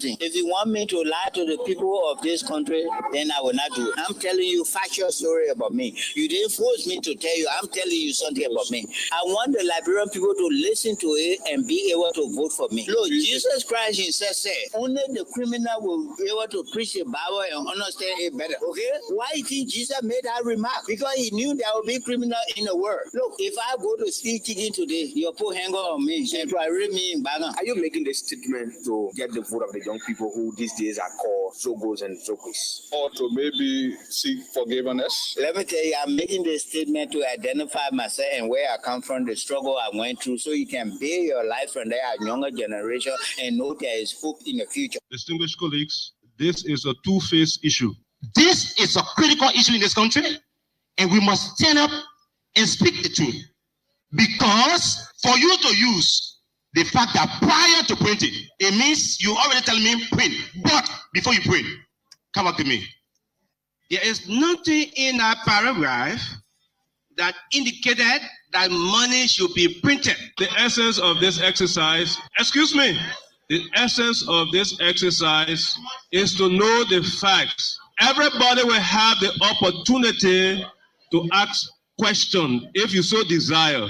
something. If you want me to lie to the people of this country, then I will not do it. I'm telling you factual story about me. You didn't force me to tell you. I'm telling you something about me. I want the Liberian people to listen to it and be able to vote for me. Look, Jesus Christ himself said, only the criminal will be able to preach the Bible and understand it better. Okay? Why do you think Jesus made that remark? Because he knew there would be criminal in the world. Look, if I go to speak chicken today, you'll put hanger on me and try to read me in Bagan. Are you making this statement to get the vote of the young people who these days are called Zogos and Zogos? Or to maybe seek forgiveness? Let me tell you, I'm making this statement to identify myself and where I come from, the struggle I went through, so you can build your life from there as younger generation and know there is hope in the future. Distinguished colleagues, this is a two-faced issue. This is a critical issue in this country, and we must stand up and speak the truth. Because for you to use the fact that prior to printing, it means you already telling me print. But before you print, come up to me. There is nothing in that paragraph that indicated that money should be printed. The essence of this exercise, the essence of this exercise is to know the facts. Everybody will have the opportunity to ask questions if you so desire.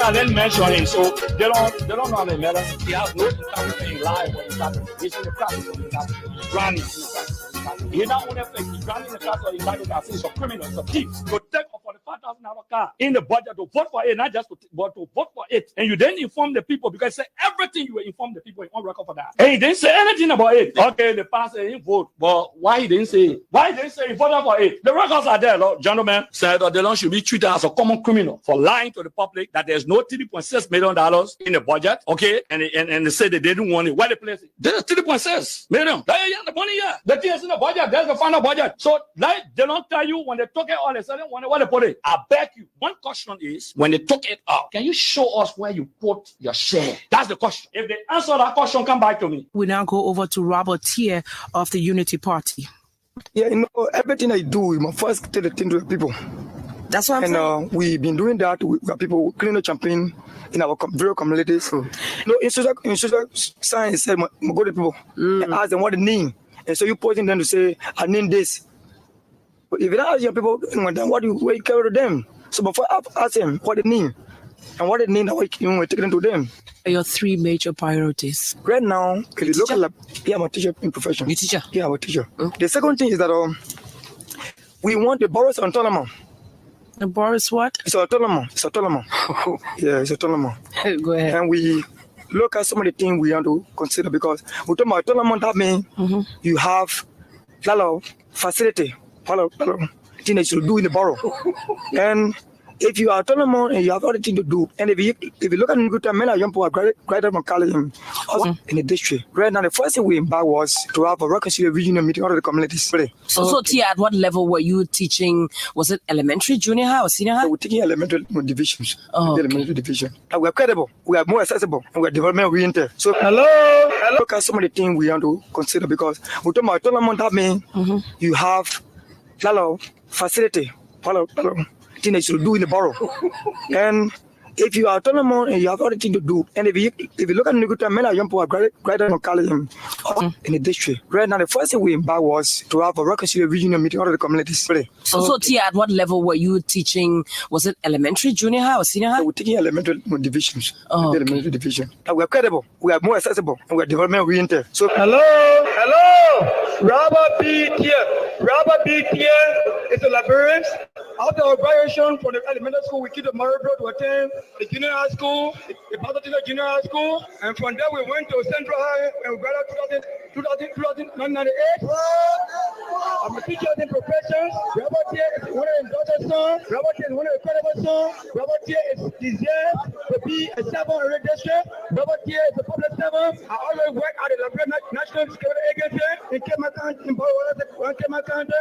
And then mention him, so they don't know how they matter. He has no interest in life when he started. He's in the practice when he started. Granny in the practice when he started. He not only play the granny in the class or he started that he's a criminal, he's a thief. To take a $45,000 car in the budget to vote for it, not just but to vote for it. And you didn't inform the people because say everything you will inform the people on record for that. And he didn't say anything about it. Okay, the pastor didn't vote, but why he didn't say it? Why he didn't say he voted for it? The records are there, Lord. Gentlemen said that Delon should be treated as a common criminal for lying to the public that there's no $3.6 million in the budget, okay? And they said they didn't want it. Where they place it? There's $3.6 million. The money here. The thing is in the budget. There's the final budget. So like they don't tell you when they took it all of a sudden where they put it. I beg you. One question is when they took it out, can you show us where you put your share? That's the question. If they answer that question, come back to me. We now go over to Robert Tier of the Unity Party. Yeah, everything I do, we must first tell the thing to the people. That's what I'm saying. We've been doing that. We got people cleaning the champagne in our various communities. So, in social science, said, go to people and ask them what they name. And so you posing them to say, I name this. But if you don't ask your people, then where you carry to them? So before I ask them what they name and what they name, that we take them to them. Your three major priorities. Right now, if you look at I'm a teacher in profession. You teacher? Yeah, I'm a teacher. The second thing is that we want the boroughs autonomous. The Boris what? It's autonomous. Yeah, it's autonomous. Go ahead. And we look at some of the things we want to consider because we talk about autonomous, that means you have a lot of facility, a lot of things that you do in the borough. And if you are autonomous and you have other things to do, and if you look at the good time, many young people are graduated from college in the district. Right now, the first thing we embarked was to have a reconciliation regional meeting all of the communities. So Tia, at what level were you teaching? Was it elementary, junior high, or senior high? So we're taking elementary divisions. Elementary division. And we're credible, we are more accessible, and we're development oriented. So hello. Look at some of the things we want to consider because we talk about autonomous, that means you have a lot of facility, a lot of things that you do in the borough. And if you are autonomous and you have other things to do, and if you look at the good time, many young people are graduated from college in the district. Right now, the first thing we embarked was to have a reconciliation regional meeting all of the communities. So Tia, at what level were you teaching? Was it elementary, junior high, or senior high? So we're taking elementary divisions. Elementary division. And we're credible, we are more accessible, and we're development oriented. So hello, Robert B. Tier is a librarian. After our graduation from the elementary school, we keep the Murray Road to attend the junior high school, the Pastor Junior High School, and from there we went to Central High and we graduated 1998. I'm a teacher in professions. Robert here is one of the daughter's son. Robert here is one of the credible sons. Robert here is deserved to be a servant in the district. Robert here is a public servant. I always work at the Liberia National Security Agency in Kemakan, in Kemakan.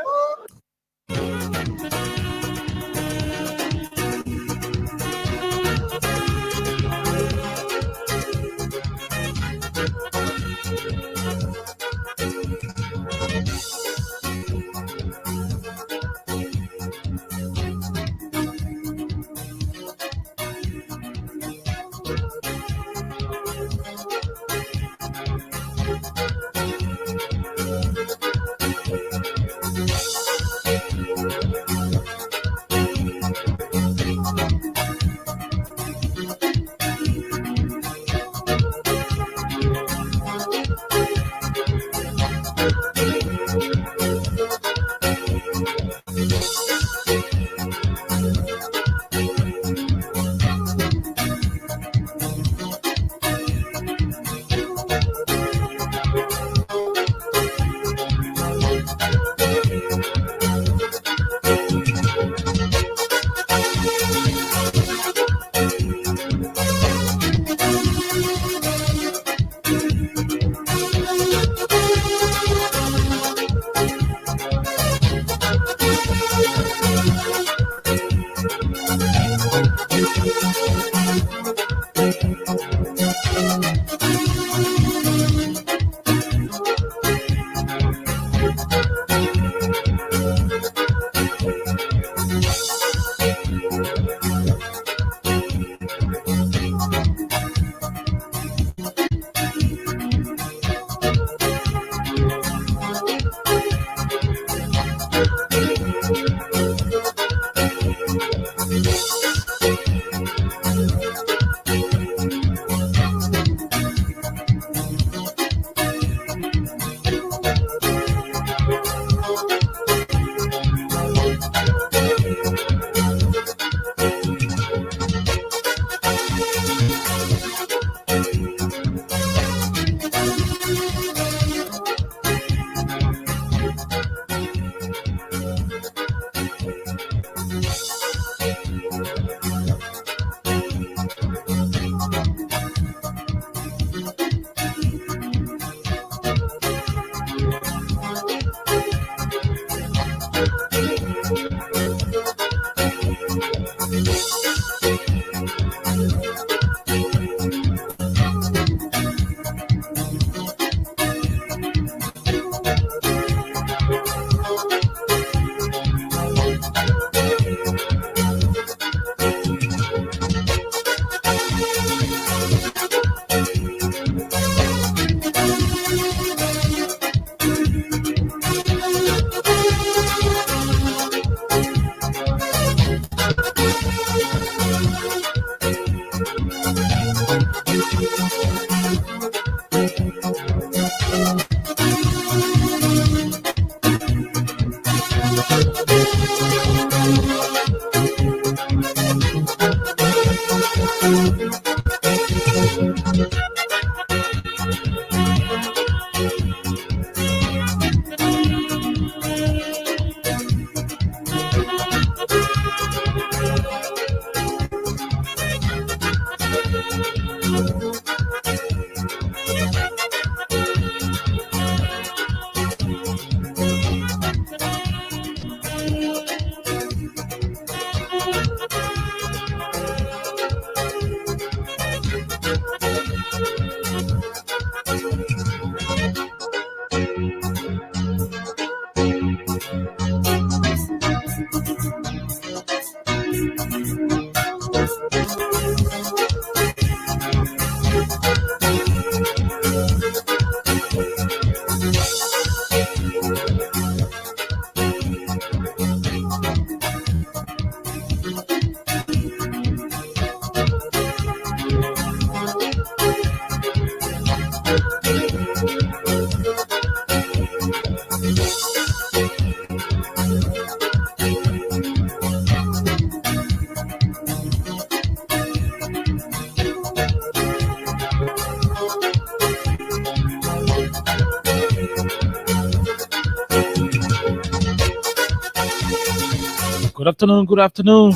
Good afternoon, good afternoon,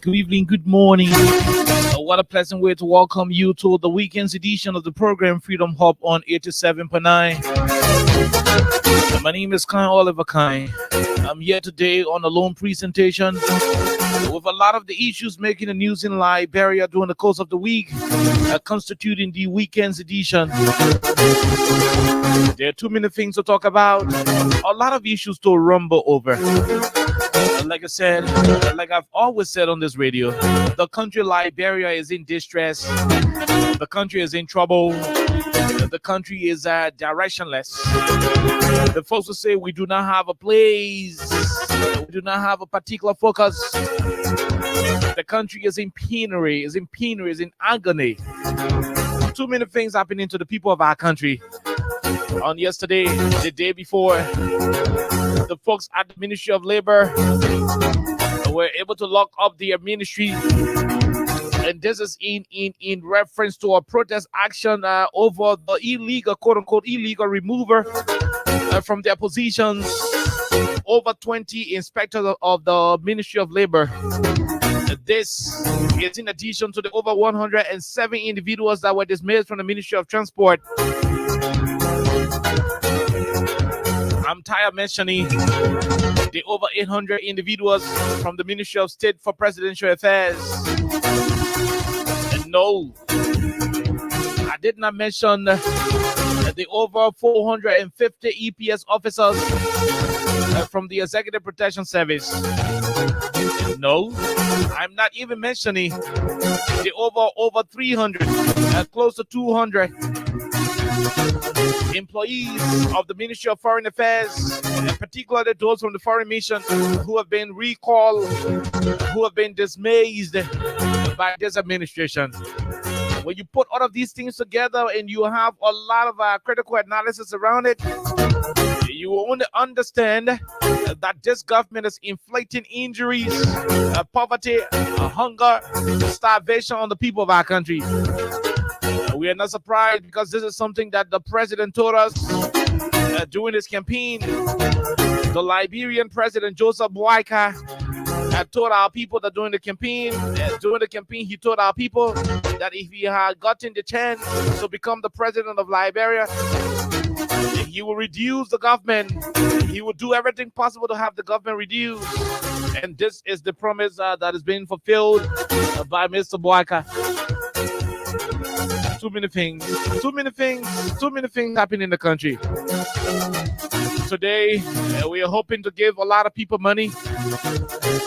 good evening, good morning. What a pleasant way to welcome you to the weekend's edition of the program Freedom Hub on 87.9. My name is Kine Oliver Kine. I'm here today on a lone presentation with a lot of the issues making the news in Liberia during the course of the week, constituting the weekend's edition. There are too many things to talk about, a lot of issues to rumble over. Like I said, like I've always said on this radio, the country Liberia is in distress. The country is in trouble. The country is directionless. The folks will say we do not have a place. We do not have a particular focus. The country is in penury, is in agony. Too many things happening to the people of our country. On yesterday, the day before, the folks at the Ministry of Labor were able to lock up their ministry, and this is in reference to a protest action over the illegal, quote-unquote illegal remover from their positions. Over 20 inspectors of the Ministry of Labor. This is in addition to the over 107 individuals that were dismissed from the Ministry of Transport. I'm tired mentioning the over 800 individuals from the Ministry of State for Presidential Affairs. And no, I did not mention the over 450 EPS officers from the Executive Protection Service. No, I'm not even mentioning the over 300, close to 200 employees of the Ministry of Foreign Affairs, and particularly those from the Foreign Mission who have been recalled, who have been dismissed by this administration. When you put all of these things together and you have a lot of critical analysis around it, you will only understand that this government is inflicting injuries, poverty, hunger, starvation on the people of our country. We are not surprised because this is something that the president told us during his campaign. The Liberian president, Joseph Boakai, told our people that during the campaign, he told our people that if he had gotten the chance to become the president of Liberia, he will reduce the government. He will do everything possible to have the government reduced. And this is the promise that is being fulfilled by Mr. Boakai. Too many things happening in the country. Today, we are hoping to give a lot of people money.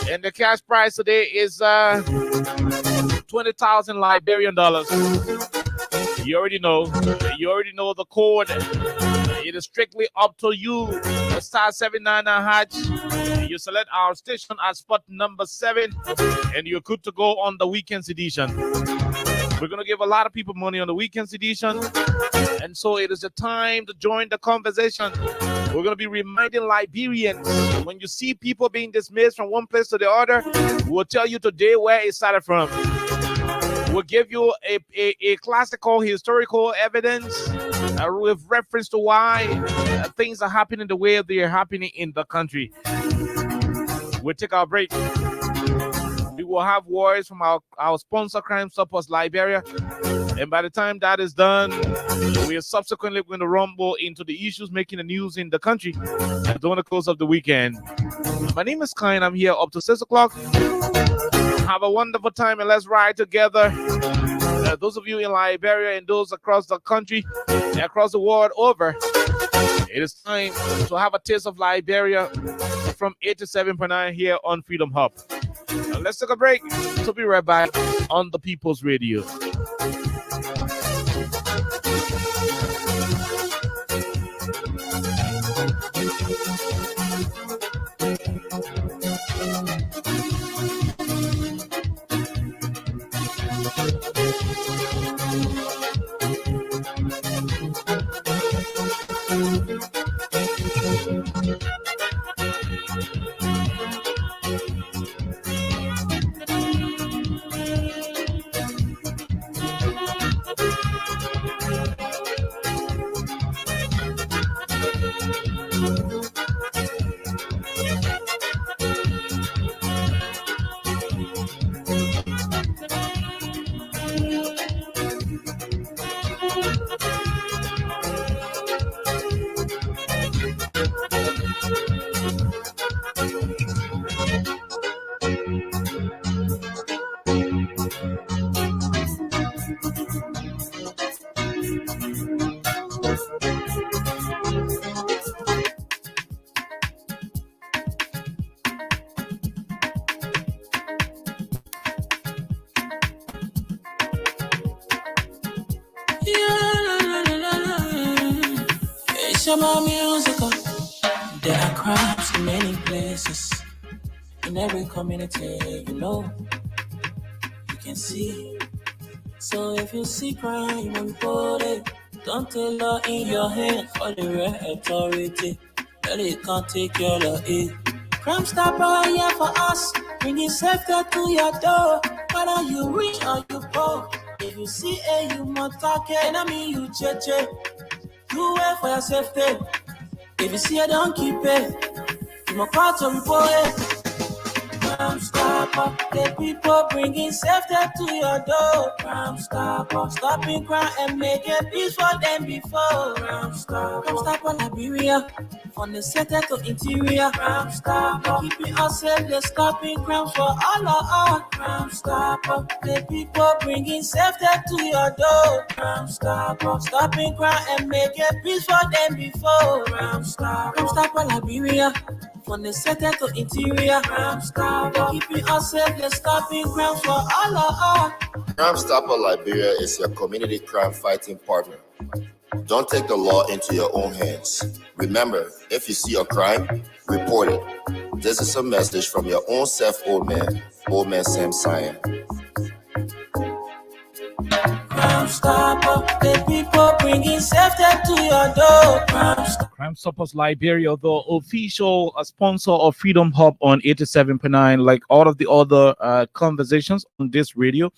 And the cash prize today is 20,000 Liberian dollars. You already know the code. It is strictly up to you. Star 799 hatch. You select our station at spot number 7, and you're good to go on the weekend's edition. We're going to give a lot of people money on the weekend's edition, and so it is the time to join the conversation. We're going to be reminding Liberians, when you see people being dismissed from one place to the other, we'll tell you today where it started from. We'll give you a classical, historical evidence with reference to why things are happening the way they are happening in the country. We'll take our break. We will have words from our sponsor, Crime Stoppers Liberia. And by the time that is done, we are subsequently going to rumble into the issues making the news in the country during the course of the weekend. My name is Kine. I'm here up to 6 o'clock. Have a wonderful time and let's ride together. Those of you in Liberia and those across the country, across the world over, it is time to have a taste of Liberia from 87.9 here on Freedom Hub. Now let's take a break. So be right back on the People's Radio. hear my music, there are crimes in many places. In every community, you can see. So if you see crime, report it. Don't take law in your hand for the right authority. Really can't take your law in. Crime stopper here for us. Bringing safety to your door. Whether you rich or you poor. If you see a human talking, I mean you cheche. You wait for your safety. If you see a don't keep it. You must call to report it. Crime stopper, the people bringing safety to your door. Crime stopper, stopping crime and making peace for them before. Crime stopper, Liberia, from the center to interior. Crime stopper, keeping us safe, they're stopping crimes for all of us. Crime stopper, the people bringing safety to your door. Crime stopper, stopping crime and making peace for them before. Crime stopper, Liberia. From the center to interior, Crime Stopper, keeping us safe, they're stopping crimes for all of us. Crime Stopper Liberia is your community crime fighting partner. Don't take the law into your own hands. Remember, if you see a crime, report it. This is a message from your own self, old man Sam Cyan. Crime Stopper, the people bringing safety to your door. Crime Stoppers Liberia, the official sponsor of Freedom Hub on 87.9, like all of the other conversations on this radio.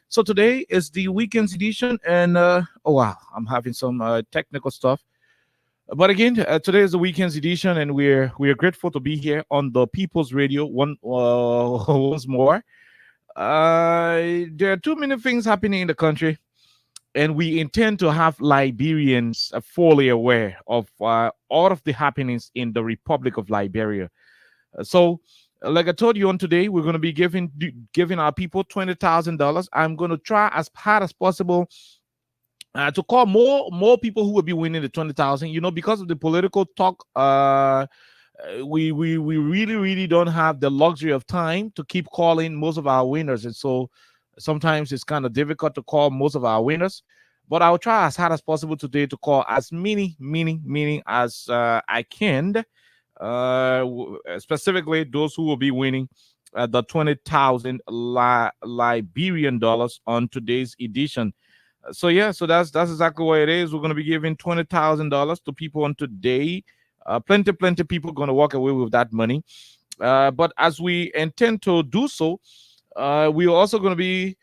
So today is the weekend's edition, and oh wow, I'm having some technical stuff. But again, today is the weekend's edition, and we're grateful to be here on the People's Radio once more. There are too many things happening in the country, and we intend to have Liberians fully aware of all of the happenings in the Republic of Liberia. So, like I told you on today, we're going to be giving our people $20,000. I'm going to try as hard as possible to call more people who will be winning the 20,000. Because of the political talk, we really don't have the luxury of time to keep calling most of our winners, and so sometimes it's kind of difficult to call most of our winners. But I'll try as hard as possible today to call as many as I can, specifically those who will be winning the 20,000 Liberian dollars on today's edition. So that's exactly what it is. We're going to be giving $20,000 to people on today. Plenty people going to walk away with that money. But as we intend to do so, we are also going to be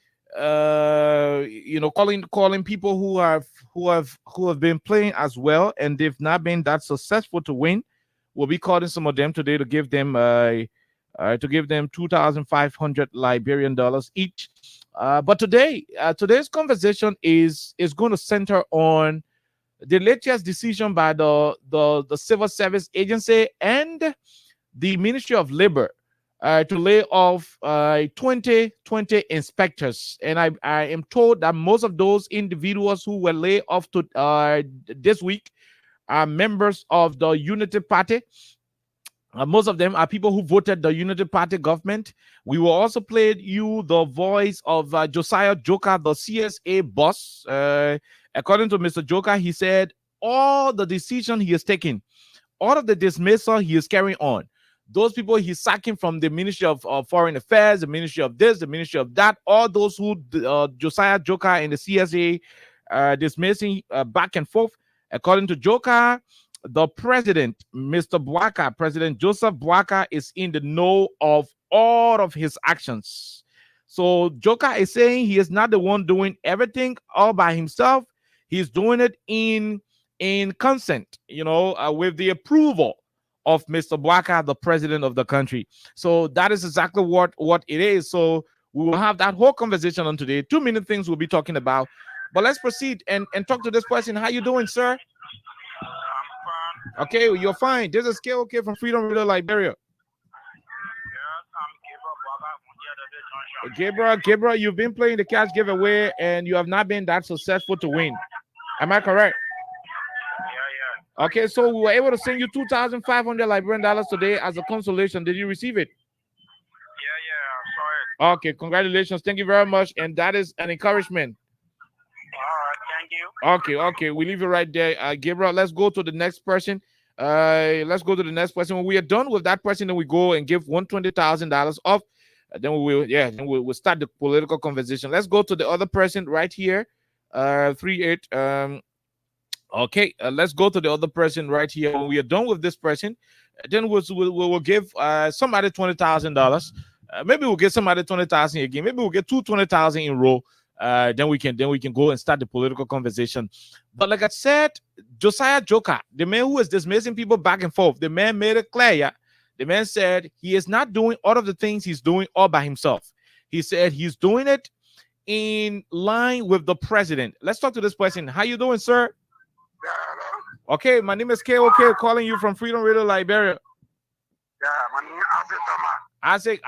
calling people who have been playing as well, and they've not been that successful to win. We'll be calling some of them today to give them 2,500 Liberian dollars each. But today's conversation is going to center on the latest decision by the Civil Service Agency and the Ministry of Labor to lay off 20 inspectors. And I am told that most of those individuals who were laid off this week are members of the Unity Party. Most of them are people who voted the Unity Party government. We will also play you the voice of Josiah Joker, the CSA boss. According to Mr. Joker, he said all the decision he is taking, all of the dismissal he is carrying on, those people he's sacking from the Ministry of Foreign Affairs, the Ministry of this, the Ministry of that, all those who Josiah Joker and the CSA dismissing back and forth. According to Joker, the president, Mr. Bwaka, President Joseph Bwaka, is in the know of all of his actions. So Joker is saying he is not the one doing everything all by himself. He's doing it in consent, with the approval of Mr. Bwaka, the president of the country. So that is exactly what it is. So we will have that whole conversation on today. 2 minute things we'll be talking about. But let's proceed and talk to this person. How you doing, sir? Okay, you're fine. This is KOK from Freedom Radio Liberia. Gabriel, you've been playing the cash giveaway and you have not been that successful to win. Am I correct? Yeah. Okay, so we were able to send you 2,500 Liberian dollars today as a consolation. Did you receive it? Yeah, I saw it. Okay, congratulations. Thank you very much. And that is an encouragement. All right, thank Thank you. Okay. We leave it right there. Gabriel, let's go to the next person. When we are done with that person, then we go and give $120,000 off. Then we'll start the political conversation. Let's go to the other person right here. 38. Okay, let's go to the other person right here. When we are done with this person, then we'll give somebody $20,000. Maybe we'll get somebody $20,000 again. Maybe we'll get $20,000 in a row. Then we can go and start the political conversation. But like I said, Josiah Joker, the man who is dismissing people back and forth, the man made it clear. Yeah? The man said he is not doing all of the things he's doing all by himself. He said he's doing it in line with the president. Let's talk to this person. How you doing, sir? Okay, my name is KOK, calling you from Freedom Radio Liberia. Yeah, my name is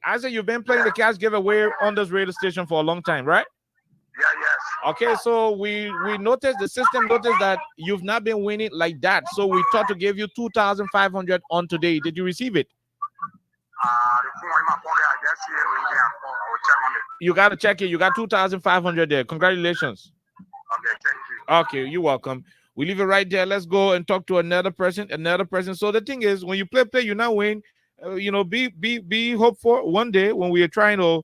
Isaac, you've been playing the cash giveaway on this radio station for a long time, right? Yes. Okay, so we noticed, the system noticed that you've not been winning like that. So we thought to give you $2,500 on today. Did you receive it? You got to check it. You got $2,500 there. Congratulations. Okay, thank you. Okay, you're welcome. We leave it right there. Let's go and talk to another person. So the thing is, when you play, you not win. Be hopeful. One day when we are trying to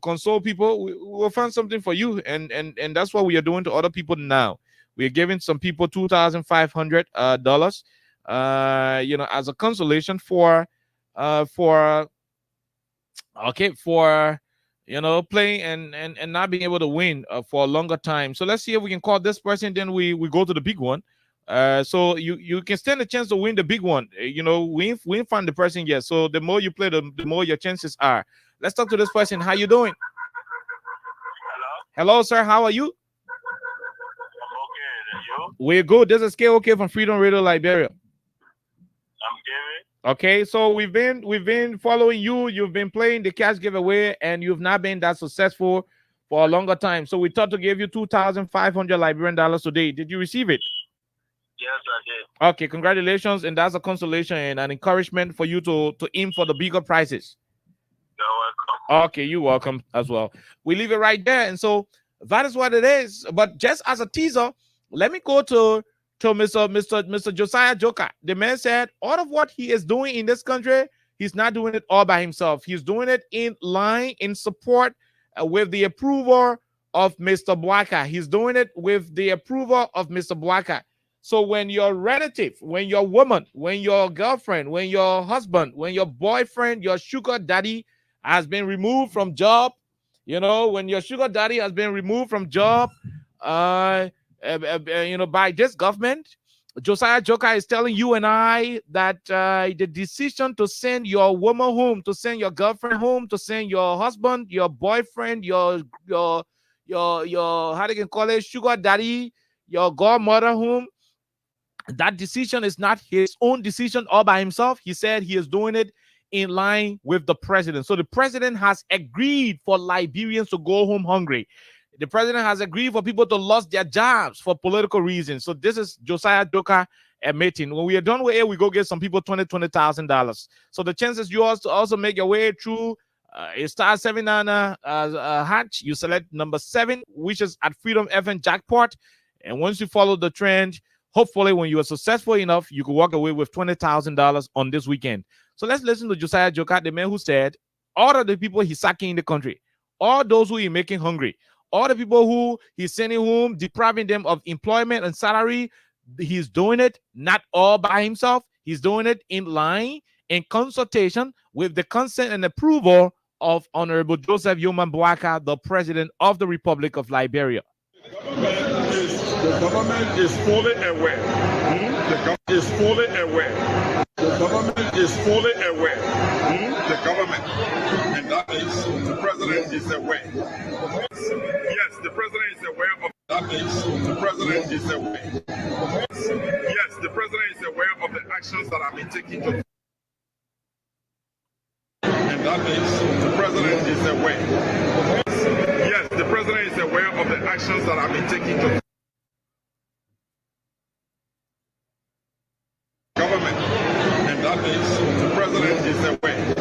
console people, we'll find something for you, and that's what we are doing to other people now. We are giving some people $2,500 as a consolation for playing and not being able to win for a longer time. So let's see if we can call this person, then we go to the big one. So you can stand a chance to win the big one. We ain't find the person yet. So the more you play, the more your chances are. Let's talk to this person. How you doing? Hello, sir. How are you? I'm okay. And you? We're good. This is KOK from Freedom Radio Liberia. I'm David. Okay, so we've been following you. You've been playing the cash giveaway, and you've not been that successful for a longer time. So we thought to give you $2,500 Liberian dollars today. Did you receive it? Yes, I did. Okay, congratulations, and that's a consolation and an encouragement for you to aim for the bigger prizes. You're welcome. Okay, you're welcome as well. We leave it right there, and so that is what it is. But just as a teaser, let me go to Mr. Josiah Joker. The man said all of what he is doing in this country, he's not doing it all by himself. He's doing it in line, in support, with the approval of Mr. Bwaka. He's doing it with the approval of Mr. Bwaka. So when your relative, when your woman, when your girlfriend, when your husband, when your boyfriend, your sugar daddy has been removed from job, when your sugar daddy has been removed from job, by this government, Josiah Joker is telling you and I that the decision to send your woman home, to send your girlfriend home, to send your husband, your boyfriend, your how they can call it, sugar daddy, your godmother home, that decision is not his own decision all by himself. He said he is doing it in line with the president. So the president has agreed for Liberians to go home hungry. The president has agreed for people to lose their jobs for political reasons. So this is Josiah Joker admitting. When we are done with it, we go get some people $20,000. So the chances you also make your way through is star 79 hatch. You select number 7, which is at Freedom FM Jackpot. And once you follow the trend, hopefully when you are successful enough, you can walk away with $20,000 on this weekend. So let's listen to Josiah Joker, the man who said all of the people he's sacking in the country, all those who he's making hungry, all the people who he's sending home, depriving them of employment and salary, he's doing it not all by himself. He's doing it in line, in consultation with the consent and approval of Honorable Joseph Yoman Bwaka, the President of the Republic of Liberia. The government is fully aware. The government is fully aware. The government is fully aware. The government, and that is the president is aware. Yes, the president is aware of that. Is the president is aware. Yes, the president is aware of the actions that have been taken to. And that is the president is aware. Yes, the president is aware of the actions that have been taken to. Government, and that is the president is aware.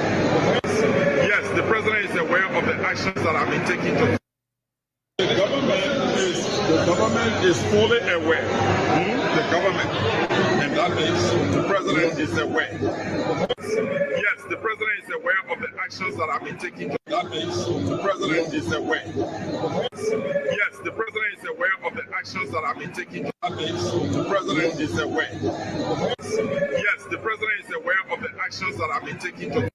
Yes, the president is aware of the actions that have been taken to. The government is fully aware. The government, and that is the president is aware. Yes, the president is aware of the actions that have been taken. That is the president is aware. Yes, the president is aware of the actions that have been taken. That is the president is aware. Yes, the president is aware of the actions that have been taken.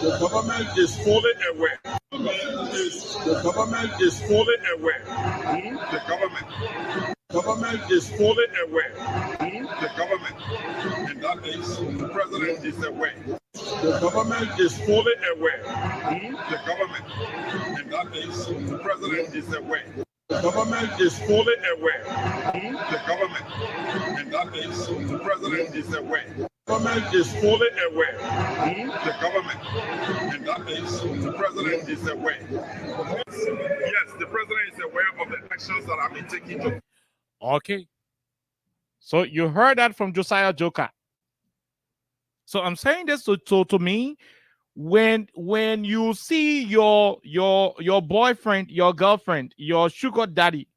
The government is fully aware. The government is fully aware. The government is fully aware. The government, and that is the president is aware. The government is fully aware. The government, and that is the president is aware. The government is fully aware. The government, and that is the president is aware. The government is fully aware. The government, and that is the president is aware. Yes, the president is aware of the actions that have been taken. Okay. So you heard that from Josiah Joker. So I'm saying this to me, when you see your boyfriend, your girlfriend, your sugar daddy,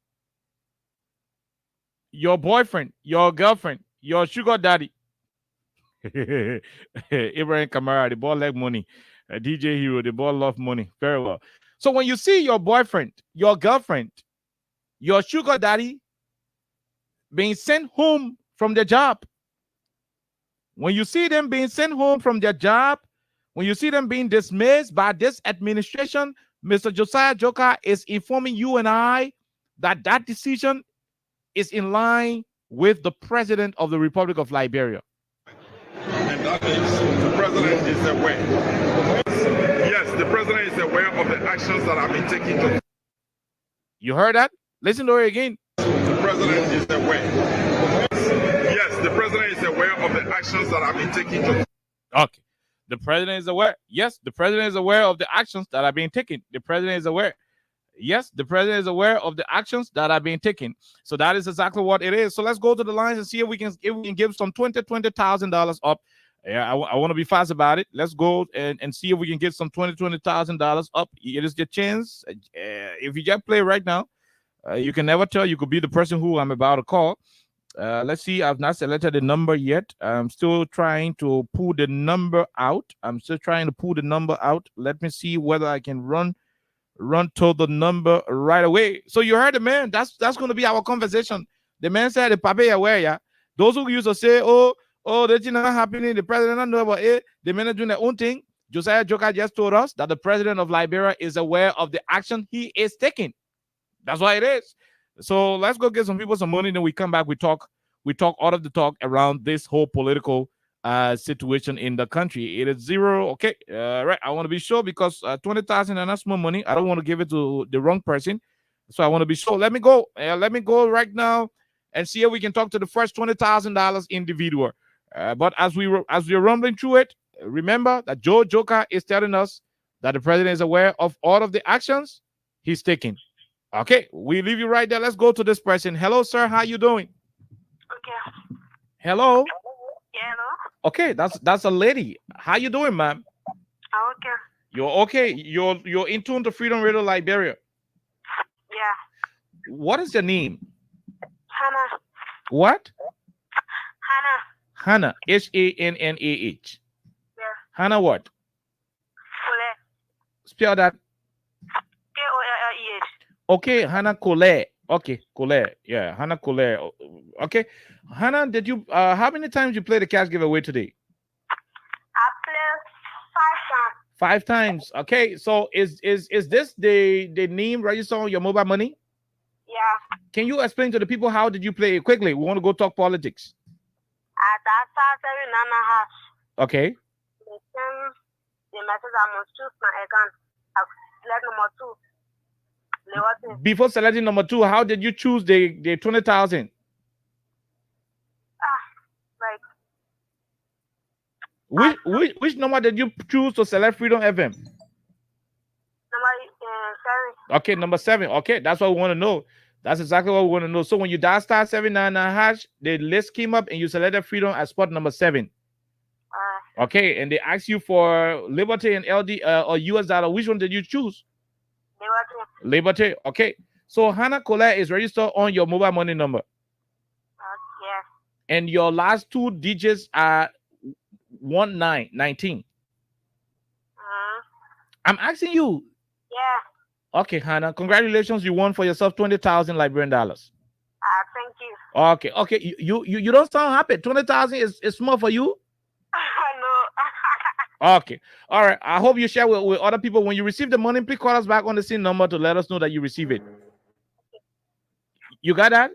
your boyfriend, your girlfriend, your sugar daddy, Ibrahim Kamara, the boy like money, DJ Hero, the boy love money, very well. So when you see your boyfriend, your girlfriend, your sugar daddy being sent home from their job, when you see them being sent home from their job, when you see them being dismissed by this administration, Mr. Josiah Joker is informing you and I that that decision is in line with the president of the Republic of Liberia. And that is the president is aware. Yes, the president is aware of the actions that have been taken. You heard that? Listen to it again. The president is aware. Yes, the president is aware of the actions that have been taken. Okay. The president is aware. Yes, the president is aware of the actions that are being taken. The president is aware. Yes, the president is aware of the actions that are being taken. So that is exactly what it is. So let's go to the lines and see if we can give some $20,000 up. Yeah, I want to be fast about it. Let's go and see if we can get some $20,000 up. It is your chance. If you just play right now, you can never tell. You could be the person who I'm about to call. Let's see. I've not selected the number yet. I'm still trying to pull the number out. Let me see whether I can run to the number right away. So you heard the man. That's going to be our conversation. The man said the papa aware, yeah. Those who used to say, oh, that's not happening. The president don't know about it. The men are doing their own thing. Josiah Joker just told us that the president of Liberia is aware of the action he is taking. That's why it is. So let's go get some people some money. Then we come back. We talk all of the talk around this whole political situation in the country. It is zero. Okay. Right. I want to be sure because 20,000 and that's more money. I don't want to give it to the wrong person. So I want to be sure. Let me go right now and see if we can talk to the first $20,000 individual. But as we're rumbling through it, remember that Joe Joker is telling us that the president is aware of all of the actions he's taking. Okay, we leave you right there. Let's go to this person. Hello, sir. How you doing? Okay. Hello. Yeah, hello. Okay, that's a lady. How you doing, ma'am? Okay. You're okay. You're in tune to Freedom Radio Liberia. Yeah. What is your name? Hannah. What? Hannah. Hannah. Hannah. Yeah. Hannah what? Kole. Spell that. Koleh. Okay, Hannah Kole. Okay, Kole. Yeah, Hannah Kole. Okay, Hannah, did you? How many times you play the cash giveaway today? I played 5 times. 5 times. Okay, so is this the name registered on your mobile money? Yeah. Can you explain to the people how did you play it quickly? We want to go talk politics. That started in Nana House. Okay. They send the message I must choose my account. I select number 2. Before selecting number 2, how did you choose the 20,000? Like which number did you choose to select Freedom FM? Number 7. Okay, number 7. Okay, that's what we want to know. That's exactly what we want to know. So when you dial *799#, the list came up and you selected Freedom as spot number 7. Okay, and they asked you for Liberty and LD or US dollar. Which one did you choose? Liberty. Okay, So Hannah Colette is registered on your mobile money number. Yes. And your last 2 digits are 19. I'm asking you. Yeah. Okay, Hannah, congratulations. You won for yourself 20,000 Liberian dollars. Thank you. Okay. You don't sound happy. 20,000 is small for you? No. Okay. All right. I hope you share with other people. When you receive the money, please call us back on the same number to let us know that you receive it. You got that?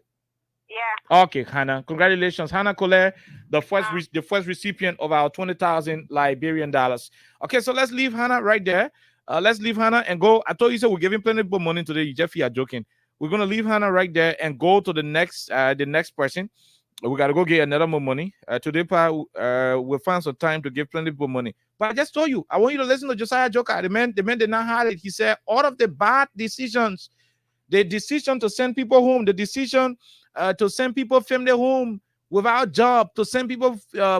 Yeah. Okay, Hannah. Congratulations, Hannah Colette, the first recipient of our 20,000 Liberian dollars. Okay, so let's leave Hannah right there. Let's leave Hannah and go. I told you so. We're giving plenty of money today. Jeffy, are joking. We're gonna leave Hannah right there and go to the next person. We gotta go get another more money. Today, we'll find some time to give plenty of money. But I just told you, I want you to listen to Josiah Joker. The man did not have it. He said all of the bad decisions, the decision to send people home, the decision to send people family home without job, to send people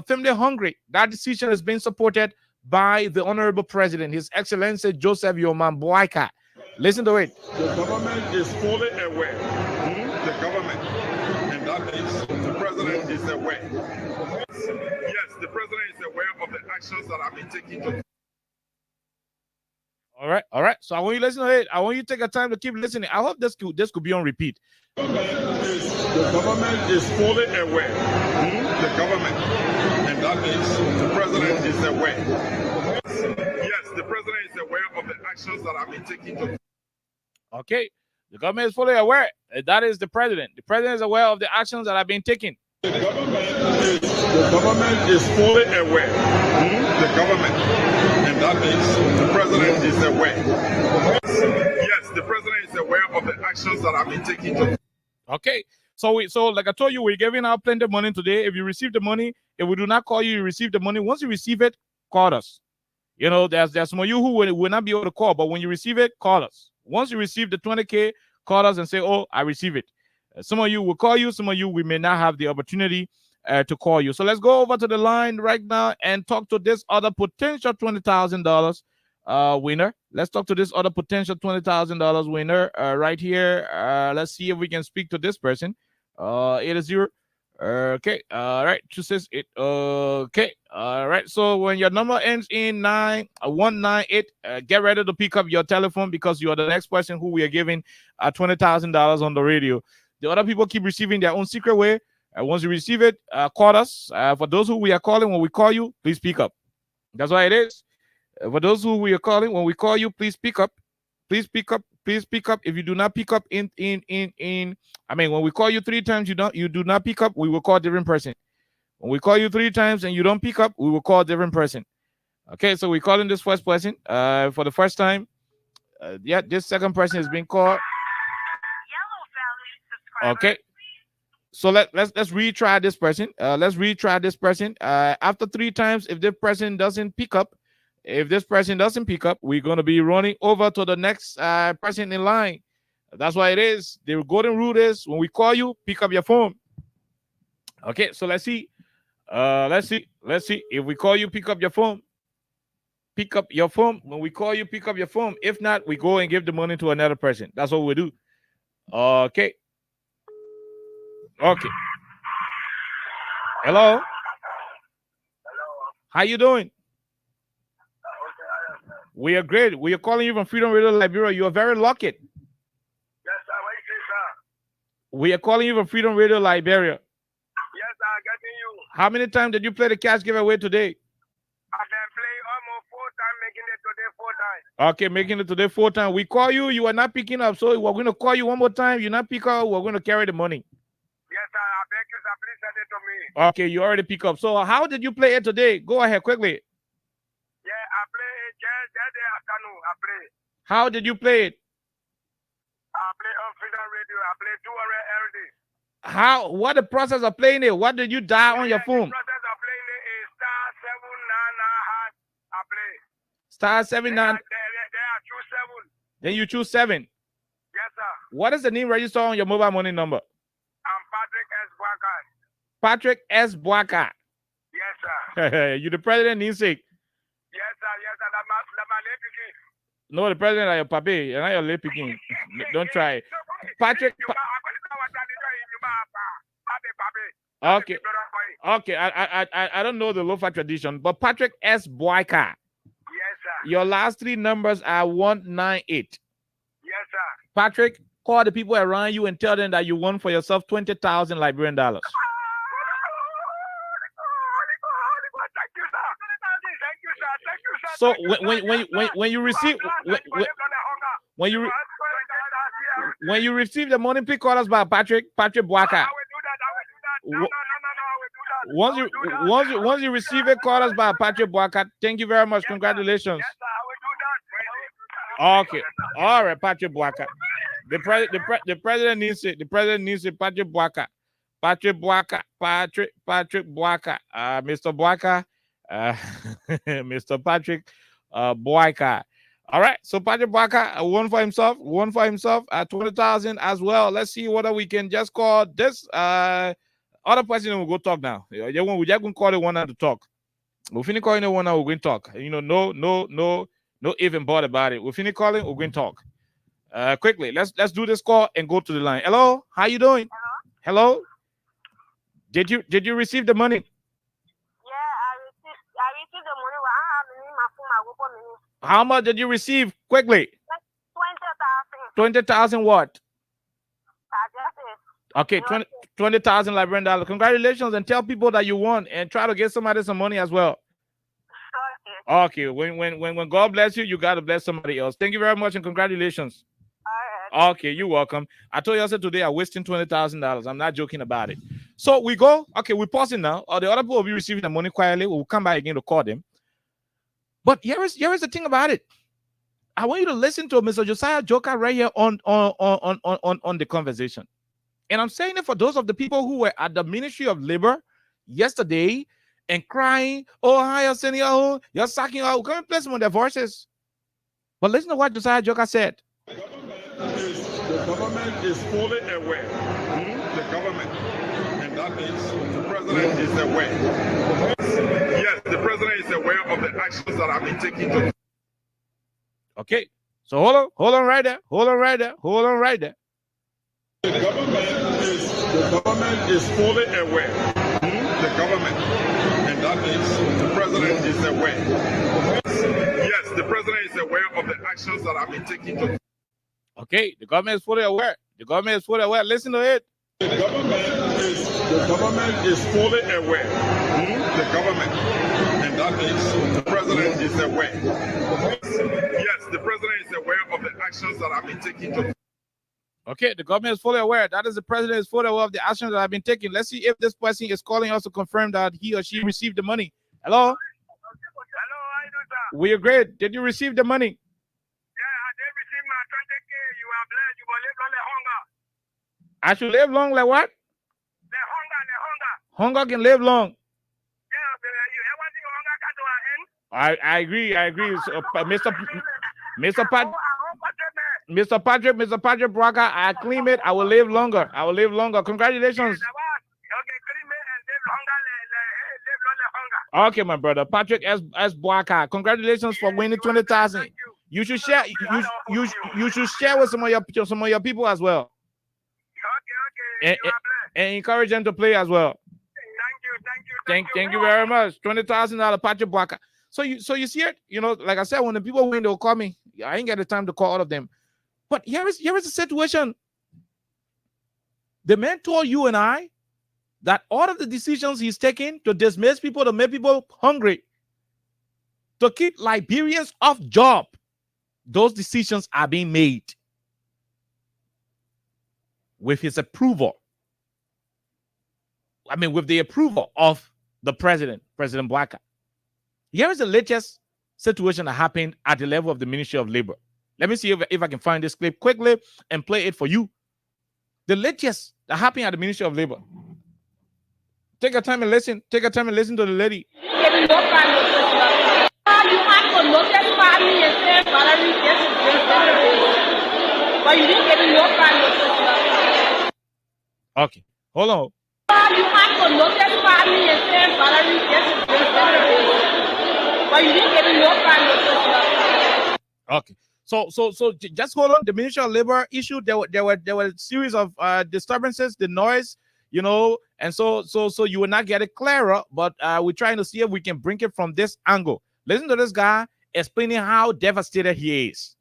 family hungry, that decision is being supported by the Honorable President, His Excellency Joseph Yoman Boyka. Listen to it. The government is fully aware. The government, and that means the president is aware. Yes, the president is aware of the actions that have been taken to. All right. So I want you to listen to it. I want you to take a time to keep listening. I hope this could be on repeat. The government is fully aware. The government, and that means the president is aware. Yes, the president is aware of the actions that have been taken to. Okay, the government is fully aware. That is the president. The president is aware of the actions that have been taken. The government is fully aware. The government, and that means the president is aware. Yes, the president is aware of the actions that have been taken to. Okay, so like I told you, we're giving out plenty of money today. If you receive the money, if we do not call you, you receive the money. Once you receive it, call us. You know, there's some of you who will not be able to call, but when you receive it, call us. Once you receive the 20K, call us and say, oh, I receive it. Some of you will call you. Some of you, we may not have the opportunity to call you. So let's go over to the line right now and talk to this other potential $20,000 winner. Let's talk to this other potential $20,000 winner right here. Let's see if we can speak to this person. 8-0. Okay. All right. 268. Okay. All right. So when your number ends in 9198, get ready to pick up your telephone because you are the next person who we are giving $20,000 on the radio. The other people keep receiving their own secret way. Once you receive it, call us. For those who we are calling, when we call you, please pick up. That's why it is. For those who we are calling, when we call you, please pick up. Please pick up. Please pick up. If you do not pick up when we call you 3 times, you do not pick up, we will call a different person. When we call you 3 times and you don't pick up, we will call a different person. Okay, so we're calling this first person for the first time. This second person is being called. Okay. So let's retry this person. Let's retry this person. After 3 times, if this person doesn't pick up, we're gonna be running over to the next person in line. That's why it is. The golden rule is when we call you, pick up your phone. Okay, so let's see. Let's see. If we call you, pick up your phone. Pick up your phone. When we call you, pick up your phone. If not, we go and give the money to another person. That's what we do. Okay. Okay. Hello. How you doing? We are great. We are calling you from Freedom Radio Liberia. You are very lucky. Yes, sir. What is it, sir? We are calling you from Freedom Radio Liberia. Yes, I'm getting you. How many times did you play the cash giveaway today? I've been playing almost 4 times, making it today 4 times. Okay, making it today 4 times. We call you. You are not picking up. So we're going to call you one more time. You're not picking up. We're going to carry the money. Yes, sir. I beg you, sir. Please send it to me. Okay, you already pick up. So how did you play it today? Go ahead quickly. Yeah, I play it yesterday afternoon. I play. How did you play it? I play on Freedom Radio. I play 200 LD. What the process of playing it? What did you dial on your phone? The process of playing it is star 799 hash. I play. Star 79. There are 2 7. Then you choose 7. Yes, sir. What is the name registered on your mobile money number? I'm Patrick S. Boaka. Patrick S. Boaka. Yes, sir. You the president, namesake. Yes, sir. Yes, sir. That's my name. No, the president are your papi. You're not your lip picking. Don't try it. Patrick. Okay. Okay. I don't know the Lofa tradition, but Patrick S. Boyka. Yes, sir. Your last three numbers are 198. Yes, sir. Patrick, call the people around you and tell them that you won for yourself 20,000 Liberian dollars. So when you receive when you receive the money, please call us by Patrick Boyka. Once you receive it, call us by Patrick Boyka. Thank you very much. Congratulations. Okay. All right, Patrick Boyka. The president needs it. The president needs it. Patrick Boyka. Patrick Boyka. Mr. Boyka. Mr. Patrick Boyka. All right. So Patrick Boyka won for himself at 20,000 as well. Let's see whether we can just call this other person and we'll go talk now. We're just going to call the one now to talk. We'll finish calling the one now, we're going to talk. No even bother about it. We'll finish calling, we're going to talk. Quickly, let's do this call and go to the line. Hello, how you doing? Hello? Did you receive the money? Yeah, I received the money, but I have in my phone. How much did you receive? Quickly. 20,000. 20,000 what? Okay, Okay. 20,000 Liberian dollars. Congratulations, and tell people that you won and try to get somebody some money as well. Okay. When God bless you, you gotta bless somebody else. Thank you very much and congratulations. All right. Okay, you're welcome. I told you today I'm wasting $20,000. I'm not joking about it. So we go. Okay, we're pausing now. The other people will be receiving the money quietly. We'll come back again to call them. But here is the thing about it. I want you to listen to Mr. Josiah Joker right here on the conversation. And I'm saying it for those of the people who were at the Ministry of Labor yesterday and crying, oh, hi, Arsenio, you're sucking out. Come and play some of their voices. But listen to what Josiah Joker said. The government is fully aware. The government. And that means the president is aware. Yes, the president is aware of the actions that have been taken. Okay. So hold on right there. The government is fully aware. The government. And that means the president is aware. Yes, the president is aware of the actions that have been taken. Okay, the government is fully aware. Listen to it. The government is fully aware. The government. And that means the president is aware. Yes, the president is aware of the actions that have been taken. Okay, the government is fully aware. That is, the president is fully aware of the actions that have been taken. Let's see if this person is calling us to confirm that he or she received the money. Hello? Hello, how you doing, sir? We are great. Did you receive the money? Yeah, I did receive my 20K. You are blessed. You will live long like hunger. I should live long like what? The hunger. Hunger can live long. Yeah, you ever see hunger come to an end? I agree. So, Mr. Patrick Braga, I claim it. I will live longer. Congratulations. Okay, my brother, Patrick S. Braga. Congratulations for winning 20,000. You should share. You should share with some of your people as well. Okay. And encourage them to play as well. Thank you. Thank you very much. $20,000 Patrick Braga. So you see it. Like I said, when the people win, they'll call me. I ain't got the time to call all of them. But here is the situation. The man told you and I that all of the decisions he's taking to dismiss people, to make people hungry, to keep Liberians off job, those decisions are being made with his approval. I mean, with the approval of the president, President Boyka. Here is the latest situation that happened at the level of the Ministry of Labor. Let me see if I can find this clip quickly and play it for you. The latest that happened at the Ministry of Labor. Take your time and listen. Take your time and listen to the lady. You have to notify me and say salary but you didn't give me no time. Okay, hold on. You have to notify me and say salary but you didn't give me no time. Okay. just hold on. The Ministry of Labor issue. There were a series of disturbances, the noise, and so you will not get it clearer. But we're trying to see if we can bring it from this angle. Listen to this guy explaining how devastated he is.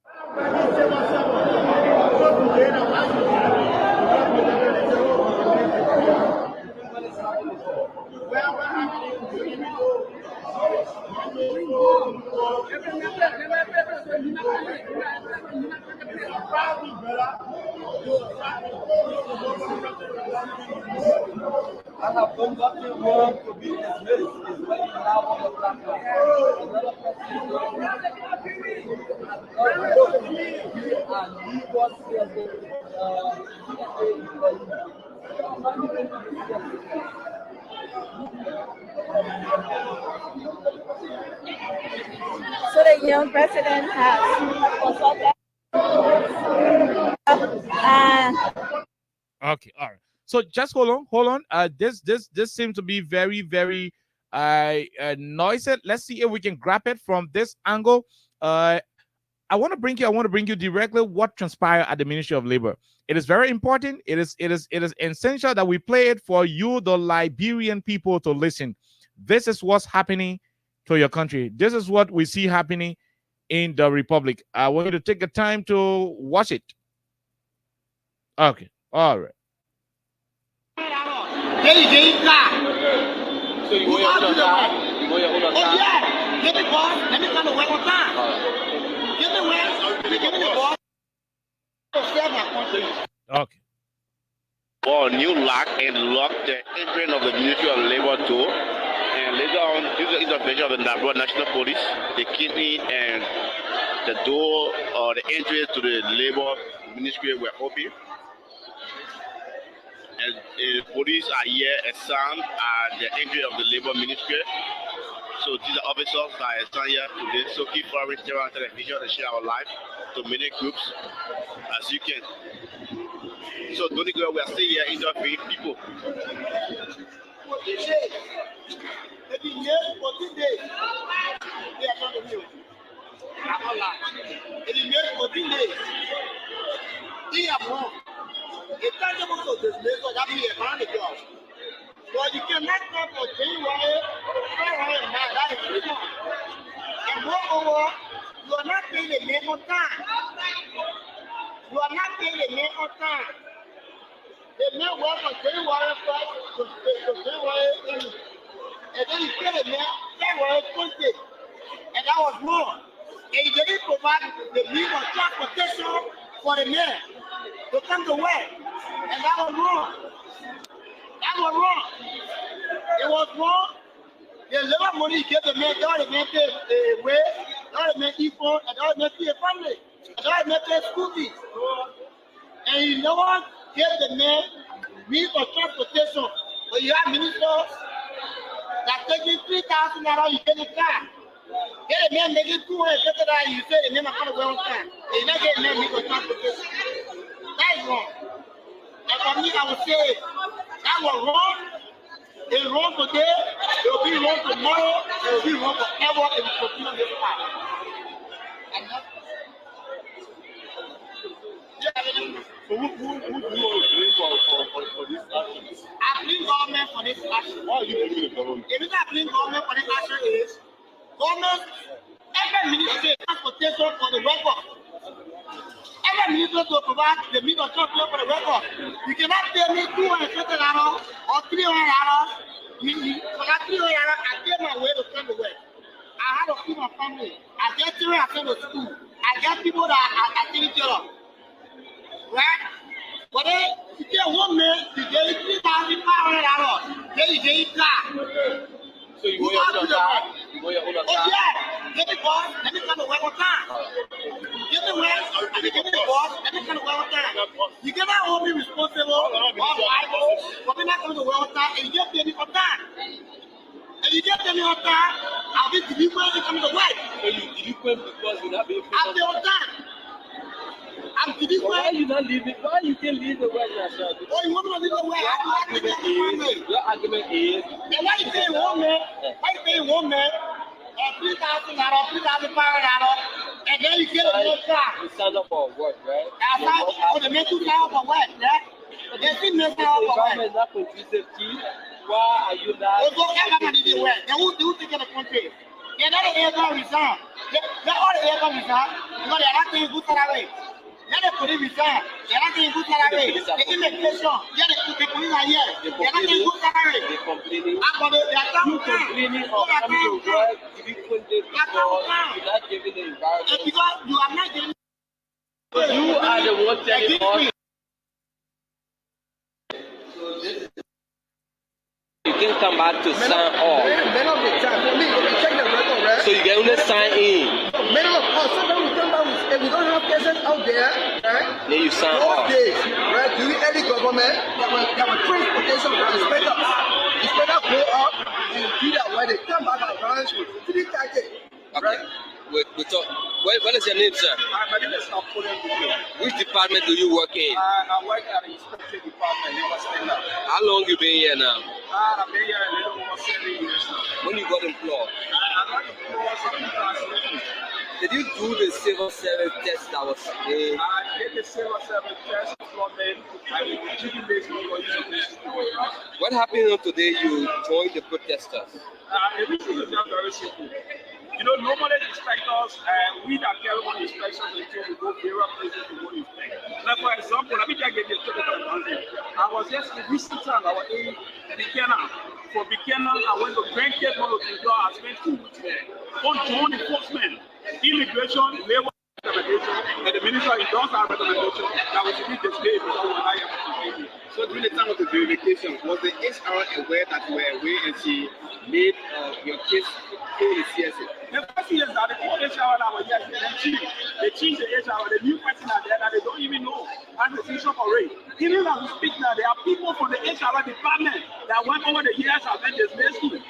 I have done nothing wrong to be dismissed. It's when you have on the platform. Another So the young president has consulted. Okay, all right. So just hold on. This seems to be very, very noisy. Let's see if we can grab it from this angle. I want to bring you directly what transpired at the Ministry of Labor. It is very important. It is essential that we play it for you, the Liberian people, to listen. This is what's happening to your country. This is what we see happening in the Republic. I want you to take the time to watch it. Okay, all right. Okay. For new lock and lock the entrance of the Ministry of Labor door, and later on, due to the intervention of the National Police, they came in and the door or the entrance to the Labor Ministry were open. And the police are here assigned at the entry of the Labor Ministry. So these are officers that are assigned here today. So keep following Terror on Television and share our live to many groups as you can. So don't go, we are still here interviewing people. It's not able to dismiss or that be a man of God. But you cannot come for January, that is too much. And moreover, you are not paying the name on time. You are not paying the name on time. The name was from January 1st to January 8th. And then you pay the name January 20th. And that was wrong. And you didn't provide the means of transportation for the man to come to work. And that was wrong. That was wrong. It was wrong. The labor money you gave the man, all the man pay way, all the man eat food, and all the man pay a family, and all the man pay school fees. And no one gave the man means of transportation. But you have ministers that taking $3,000, you get a car. Get a man making $250, you say the man are going to wear on time. And you not get a man means of transportation. That is wrong. And for me, I would say that was wrong. It's wrong today. It will be wrong tomorrow. It will be wrong forever if we continue this path. So who do you blame for this action? I blame government for this action. Why are you blaming the government? The reason I blame government for this action is government, every ministry transportation for the worker. Every minister to provide the means of transport for the worker. You cannot pay me $250 or $300. For that $300, I take my way to come to work. I have to feed my family. I get children I send to school. I get people that I take care of. Right? But then you get one man, you get $3,500. Then you get a car. So you go your own car? You go your own car? Oh yeah. Get the boss, let me come to work on time. Get the work, and get the boss, let me come to work on time. You cannot hold me responsible or liable for me not coming to work on time, and you just pay me on time. And you just pay me on time, I'll be delinquent and coming to work. So you delinquent because you're not being paid I'll be on time. I'm delinquent. Why you not leaving? Why you can't leave the work yourself? Oh, you want me to leave the work? Your argument is. And why you paying one man? Why you paying one man $3,000, $3,500, and then you get a new car? sign up for work, right? They make you sign up for work, right? They still make you sign up for work. Government is not conducive to you. Why are you not? They who take the country. They're not able to resign. They're all able to resign because they're not taking good salary. Let the police resign. They're not taking good salary. The immigration, the police are here. They're not taking good salary. They're complaining. You complaining for coming to work, giving full day because you're not giving the environment. Because you are not giving. You are the one telling us. You can come back to sign off. Many of the time, for me, we check the record, right? So you can only sign in. Many of us, sometimes we come back, if we don't have cases out there, right? Then you sign those off. days, right? During any government, there were transportation for inspectors. Inspectors go up and do that when they come back around with 3 targets. Okay. We talk. What is your name, sir? My name is Napoleon. Which department do you work in? I work at the inspection department in Western. How long you been here now? I've been here a little over 7 years now. When you got employed? I got employed. Did you do the civil service test that was today? I did the civil service test from them. I mean, based What happened on today? You joined the protesters. Everything is just very simple. You know, normally inspectors, we that carry on inspections until we go various places to go inspect. Like for example, let me just give you a typical example. I was just in Wichita, I was in Buchanan. For Buchanan, I went to Grand Cape Mall to do. I spent 2 weeks there. On joint enforcement, immigration, labor recommendation, and the minister endorsed our recommendation that we should be displayed before we hire people. So during the time of the verification, was the HR aware that you were away and she made your case through the CSA? The first years that the old HR that were here, they changed the HR, the new person are there that they don't even know how the decision for rate. Even as we speak now, there are people from the HR department that went over the years and then dismissed me.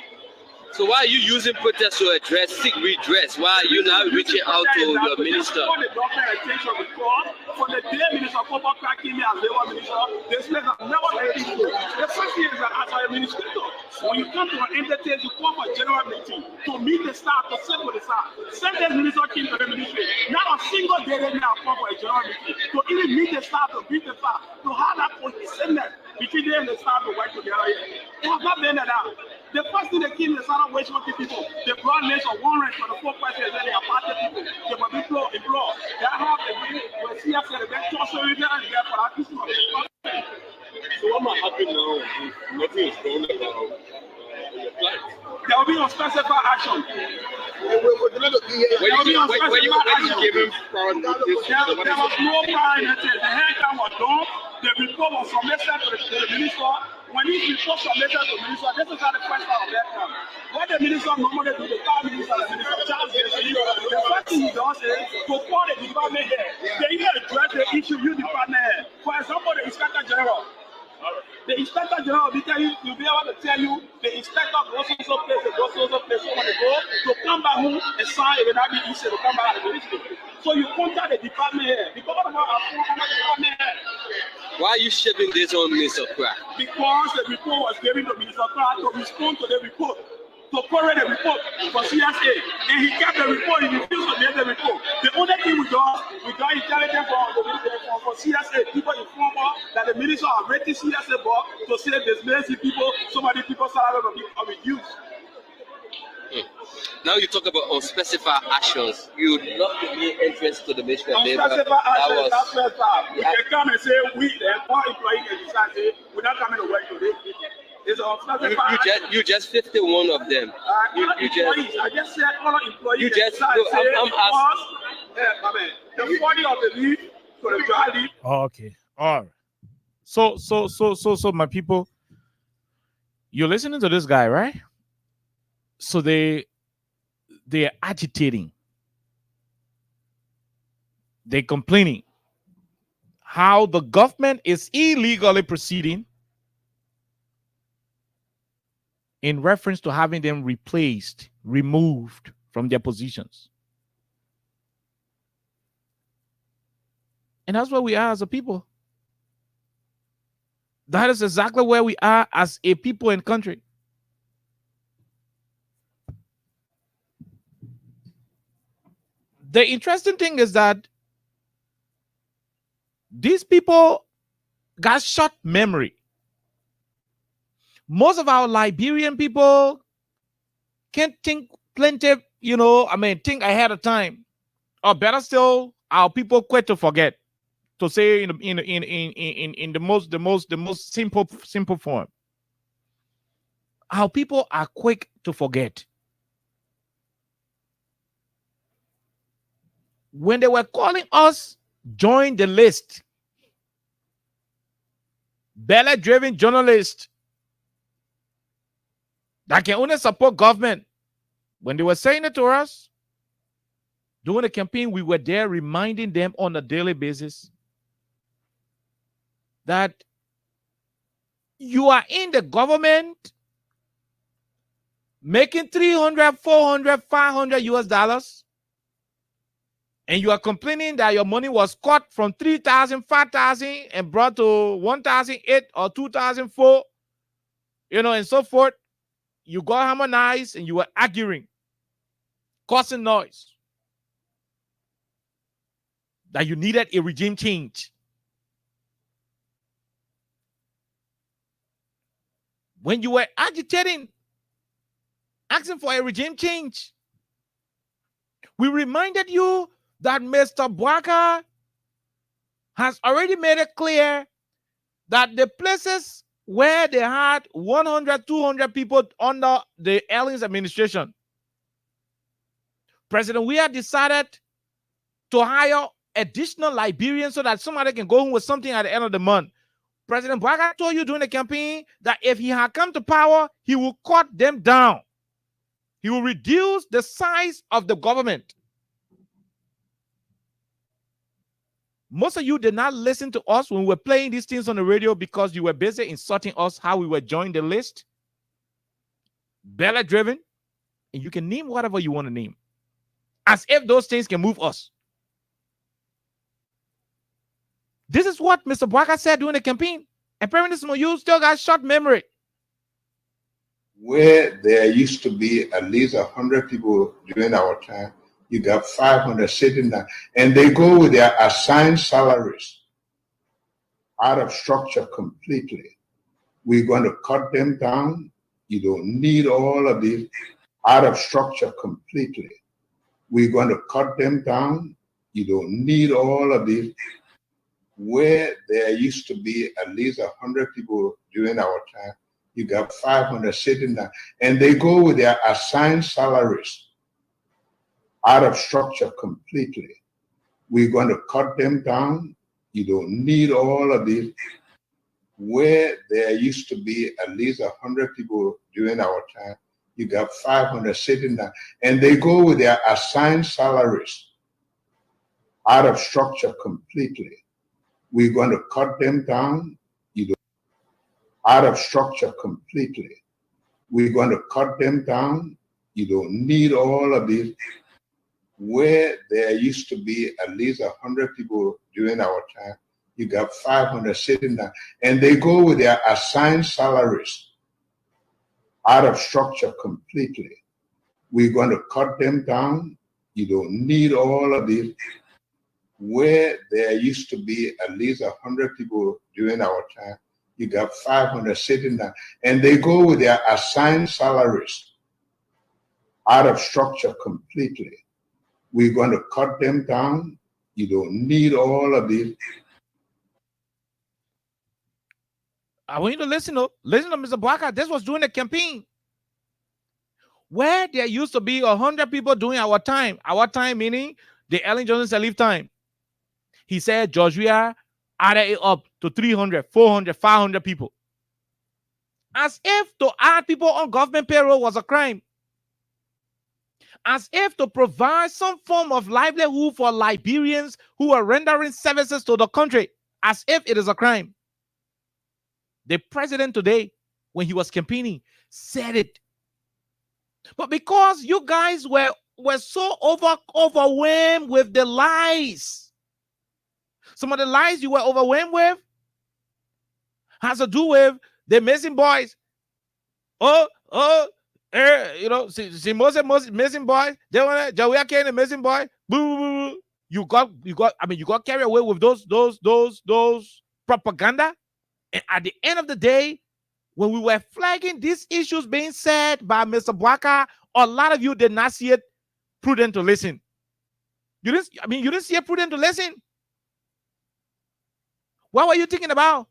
So why are you using protest to address, seek redress? Why are you now reaching out to your minister? For the government attention because for the day Minister Papa cracking me as labor minister, this place has never been before. The first thing is that as a administrator, when you come to an entity, you come for a general meeting to meet the staff, to sit with the staff. Sunday minister came to the ministry. Not a single day they now come for a general meeting to even meet the staff, to meet the staff, to have that cohesiveness between them and the staff to work together here. They have not been that out. The first thing they came, they started wage working people. They brought names of warrants for the 4 questions that they are party people. They were employed. They have a when CF said they torture you there and there for our people. So what might happen now if nothing is done about your plight? There will be unspecified action. There will be unspecified action. There was no prior notice. The headcount was done. The report was submitted to the minister. When this report submitted to the minister, this is how the question of headcount. What the minister normally do, the prime minister, the minister Charles, the first thing he does is to call the department head. They even address the issue you department head. For example, the inspector general. The inspector general will be able to tell you the inspector goes to place, the goes to place, so when they go to come back home and sign, it will not be easy to come back to the ministry. So you contact the department head. Because of our department head. Why are you shipping this on Mr. Crack? Because the report was given to Mr. Crack to respond to the report, to correct the report for CSA. And he kept the report, he refused to get the report. The only thing we got intelligence for CSA. People inform us that the minister are rating CSA board to say there's lazy people, so many people's salary will be reduced. Now you talk about unspecified actions. You would not give interest to the ministry of labor. Unspecified actions, that's first part. We can come and say we, the employee can decide, say, we're not coming to work today. You just 51 of them. I just said all employees. You just I'm asking. The 40 of the leave for the dry leave. Okay. All right. So my people, you're listening to this guy, right? So they're agitating. They're complaining how the government is illegally proceeding in reference to having them removed from their positions. And that's where we are as a people. That is exactly where we are as a people and country. The interesting thing is that These people got short memory. Most of our Liberian people can't think plenty, think ahead of time. Or better still, our people quit to forget. To say in the most simple form. Our people are quick to forget. When they were calling us join the list, ballot-driven journalists that can only support government, when they were saying it to us during the campaign, we were there reminding them on a daily basis that you are in the government making 300, 400, 500 US dollars, and you are complaining that your money was cut from 3,000, 5,000 and brought to 1,008 or 2,004, and so forth. You got harmonized and you were arguing, causing noise, that you needed a regime change. When you were agitating, asking for a regime change, we reminded you that Mr. Bwaka has already made it clear that the places where they had 100, 200 people under the Ellings administration, President Weah decided to hire additional Liberians so that somebody can go home with something at the end of the month. President Bwaka told you during the campaign that if he had come to power, he will cut them down. He will reduce the size of the government. Most of you did not listen to us when we were playing these things on the radio because you were busy insulting us how we were joining the list. Ballot-driven, and you can name whatever you want to name. As if those things can move us. This is what Mr. Bwaka said during the campaign. Apparently, some of you still got short memory. Where there used to be at least 100 people during our time, you got 500 sitting there, and they go with their assigned salaries out of structure completely. We're going to cut them down. You don't need all of this out of structure completely. We're going to cut them down. You don't need all of this. Where there used to be at least 100 people during our time, you got 500 sitting there, and they go with their assigned salaries out of structure completely. We're going to cut them down. You don't need all of this. Where there used to be at least 100 people during our time, you got 500 sitting there, and they go with their assigned salaries out of structure completely. We're going to cut them down. You don't out of structure completely. We're going to cut them down. You don't need all of this. Where there used to be at least 100 people during our time, you got 500 sitting there, and they go with their assigned salaries out of structure completely. We're going to cut them down. You don't need all of this. Where there used to be at least 100 people during our time, you got 500 sitting there, and they go with their assigned salaries out of structure completely. We're going to cut them down. You don't need all of this. I want you to listen to Mr. Bwaka. This was during the campaign. Where there used to be 100 people doing our time meaning the Ellen Johnson Sirleaf time. He said George Weah added it up to 300, 400, 500 people. As if to add people on government payroll was a crime. As if to provide some form of livelihood for Liberians who are rendering services to the country, as if it is a crime. The president today, when he was campaigning, said it. But because you guys were so overwhelmed with the lies, some of the lies you were overwhelmed with has to do with the missing boys. See Moses missing boy. They want to Joey the missing boy. Boo, boo, boo. you got carried away with those propaganda. And at the end of the day, when we were flagging these issues being said by Mr. Bwaka, a lot of you did not see it prudent to listen. You didn't see it prudent to listen. What were you thinking about?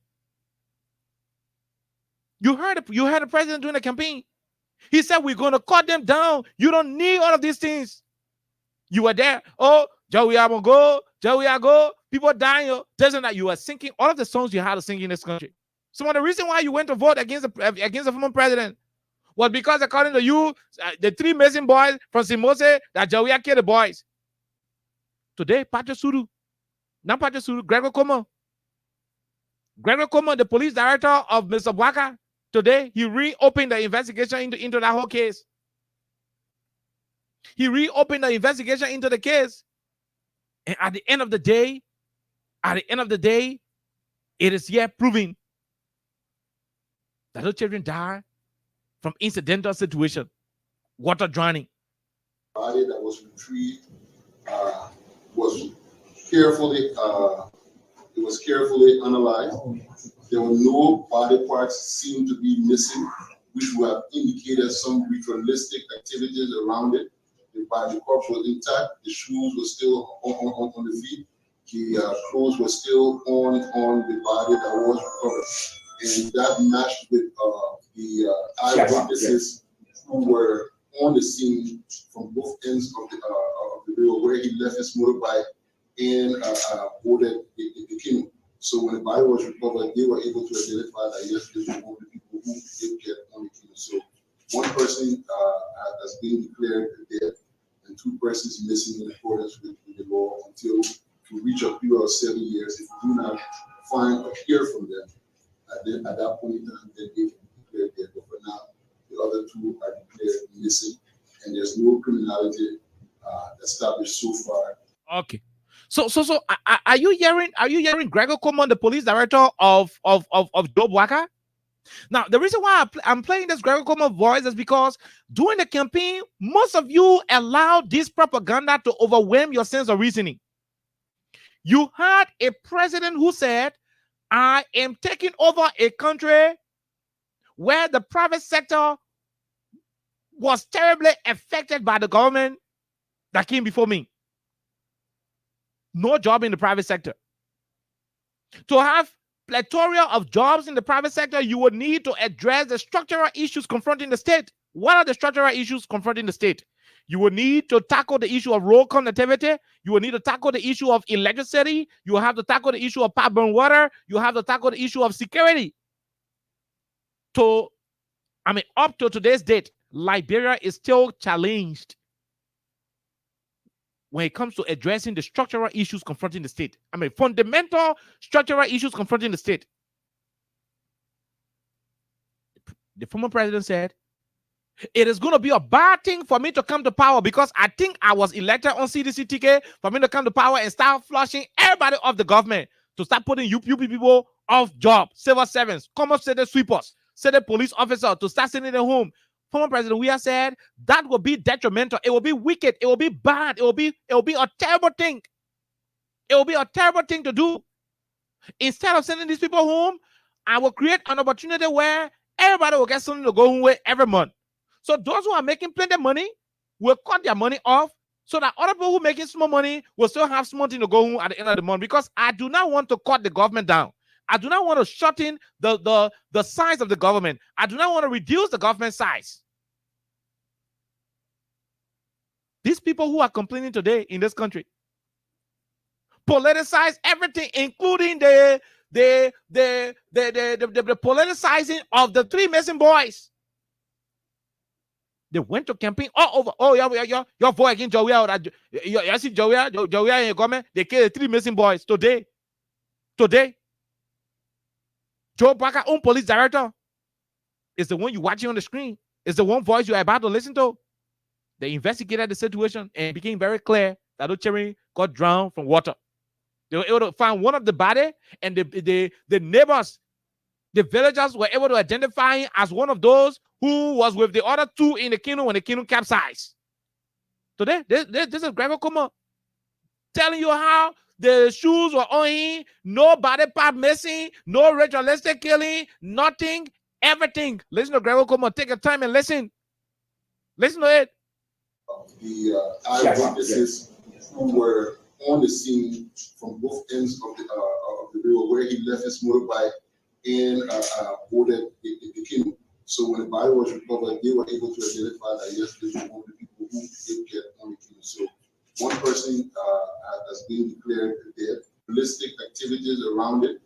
You heard the president during the campaign. He said, we're going to cut them down. You don't need all of these things. You were there. Oh, Joey, I'm going to go. Joey, I go. People dying. Doesn't that you are singing all of the songs you had to sing in this country. Some of the reason why you went to vote against the former president was because, according to you, the 3 missing boys from Simose, that Joey killed the boys. Today, Patrick Suru. Not Patrick Suru, Gregor Como. Gregor Como, the police director of Mr. Bwaka, today, he reopened the investigation into that whole case. He reopened the investigation into the case. And at the end of the day, it is yet proving that those children die from incidental situation, water drowning. Body that was retrieved was carefully analyzed. There were no body parts seen to be missing, which would have indicated some ritualistic activities around it. The body corpse was intact. The shoes were still on the feet. The clothes were still on the body that was recovered, and that matched with the eyewitnesses who were on the scene from both ends of the river, where he left his motorbike and boarded the canoe. So when the body was recovered, they were able to identify that yes, these were all the people who did get on the canoe. So one person has been declared dead, and 2 persons missing in accordance with the law until to reach a period of 7 years. If we do not find or hear from them, at that point in time, then they can be declared dead. But for now, the other 2 are declared missing, and there's no criminality established so far. Okay. So are you hearing Gregor Coleman, the police director of Joe Bwaka? Now, the reason why I'm playing this Gregor Coleman voice is because during the campaign, most of you allowed this propaganda to overwhelm your sense of reasoning. You had a president who said, I am taking over a country where the private sector was terribly affected by the government that came before me. No job in the private sector. To have plethora of jobs in the private sector, you would need to address the structural issues confronting the state. What are the structural issues confronting the state? You will need to tackle the issue of rural connectivity. You will need to tackle the issue of electricity. You will have to tackle the issue of pipeline water. You have to tackle the issue of security. Up to today's date, Liberia is still challenged when it comes to addressing the structural issues confronting the state. Fundamental structural issues confronting the state. The former president said, it is going to be a bad thing for me to come to power because I think I was elected on CDC ticket for me to come to power and start flushing everybody off the government, to start putting UP people off job, civil servants, common city sweepers, city police officers, to start sending them home. Former President Weah said that will be detrimental. It will be wicked. It will be bad. It will be a terrible thing. It will be a terrible thing to do. Instead of sending these people home, I will create an opportunity where everybody will get something to go home with every month. So those who are making plenty of money will cut their money off so that other people who are making small money will still have something to go home at the end of the month, because I do not want to cut the government down. I do not want to shorten the size of the government. I do not want to reduce the government size. These people who are complaining today in this country politicize everything, including the politicizing of the 3 missing boys. They went to campaign all over. Oh, yeah, your vote against Joey. You see Joey in your government. They killed the 3 missing boys today. Joe Bwaka, own police director, is the one you're watching on the screen. Is the one voice you're about to listen to. They investigated the situation and it became very clear that Ocheri got drowned from water. They were able to find one of the body, and the neighbors, the villagers, were able to identify him as one of those who was with the other 2 in the canoe when the canoe capsized. Today, this is Gregor Kuma telling you how the shoes were on him, no body part missing, no ritualistic killing, nothing, everything. Listen to Gregor, come on, take your time and listen. Listen to it. The eyewitnesses who were on the scene from both ends of the river where he left his motorbike and boarded the canoe. So when the body was recovered, they were able to identify that yes, this was one of the people who did get on the canoe. So one person has been declared dead. Ballistic activities around it.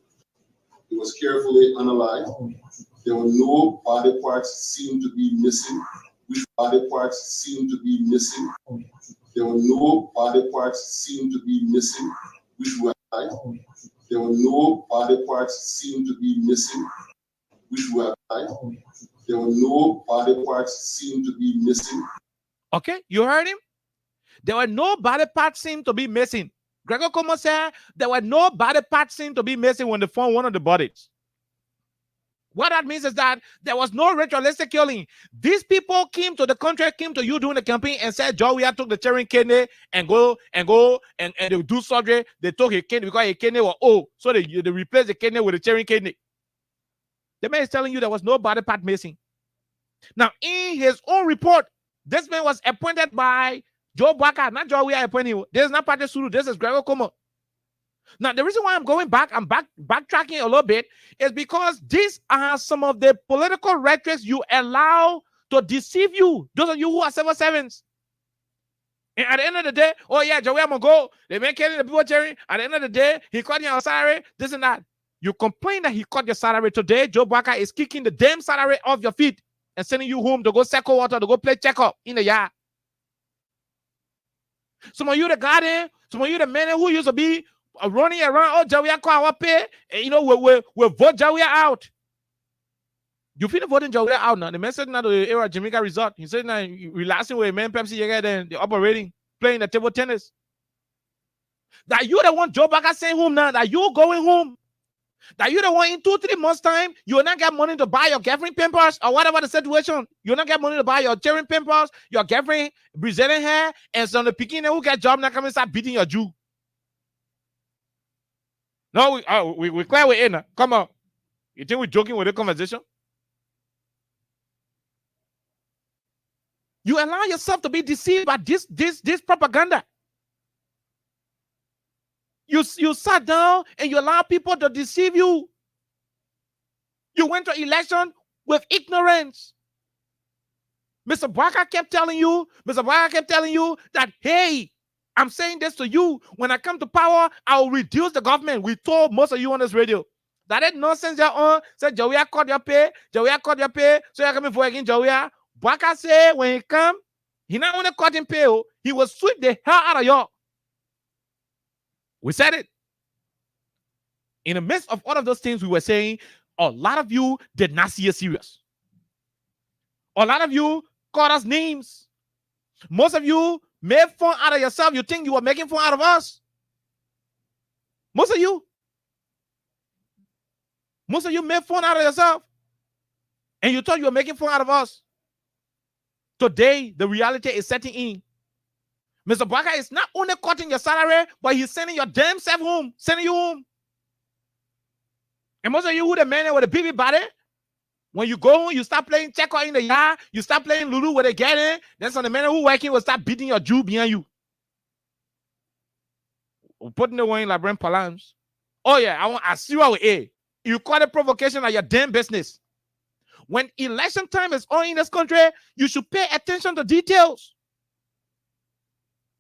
It was carefully analyzed. There were no body parts seen to be missing. Which body parts seem to be missing? There were no body parts seen to be missing, which were alive. There were no body parts seen to be missing, which were alive. There were no body parts seen to be missing. Okay, you heard him? There were no body parts seen to be missing. Gregor Como said there were no body parts seen to be missing when they found one of the bodies. What that means is that there was no ritualistic killing. These people came to the country, came to you during the campaign and said, Joey, I took the cherry kidney and they do surgery. They took his kidney because his kidney was old. So they replaced the kidney with the cherry kidney. The man is telling you there was no body part missing. Now, in his own report, this man was appointed by Joe Baka, not Joe, we are appointing you. This is not Patrick Suru, this is Gregor Como. Now, the reason why I'm going back, I'm backtracking a little bit, is because these are some of the political rhetorics you allow to deceive you. Those of you who are 7-7s. And at the end of the day, oh yeah, Joey, I'm gonna go. They make killing the people cheering. At the end of the day, he cut your salary, this and that. You complain that he cut your salary today. Joe Baka is kicking the damn salary off your feet and sending you home to go circle water, to go play checkup in the yard. Some of you the garden, some of you the men who used to be running around, oh, Jawia call our pay, and, you know, we vote Jawia out. You feel voting Jawia out now. The man said now the era Jamaica resort. He said now relaxing with man Pepsi, then the operating, playing the table tennis. That you the one Joe Baka saying home now, that you going home. That you the one in 2-3 months time, you will not get money to buy your girlfriend Pampers or whatever the situation. You will not get money to buy your cherry Pampers, your girlfriend Brazilian hair, and some of the picking who get job now come and start beating your Jew. No, we clear we're in. Come on. You think we're joking with the conversation? You allow yourself to be deceived by this propaganda. You sat down and you allow people to deceive you. You went to election with ignorance. Mr. Baka kept telling you that, hey, I'm saying this to you. When I come to power, I will reduce the government. We told most of you on this radio. That nonsense you're on. Said, Jawia cut your pay. So you're coming for again, Jawia. Baka said when he come, he not only cut him pay, he will sweep the hell out of y'all. We said it. In the midst of all of those things we were saying, a lot of you did not see us serious. A lot of you called us names. Most of you made fun out of yourself. You think you were making fun out of us. Most of you made fun out of yourself. And you thought you were making fun out of us. Today, the reality is setting in. Mr. Baka is not only cutting your salary, but he's sending your damn self home. Sending you home. And most of you who the men with a baby body, when you go home, you start playing checker in the yard, you start playing Lulu where they get in, then some of the men who working will start beating your Jew behind you. Putting the one in like Brent Palams. Oh yeah, I see you with A. You call the provocation at your damn business. When election time is on in this country, you should pay attention to details.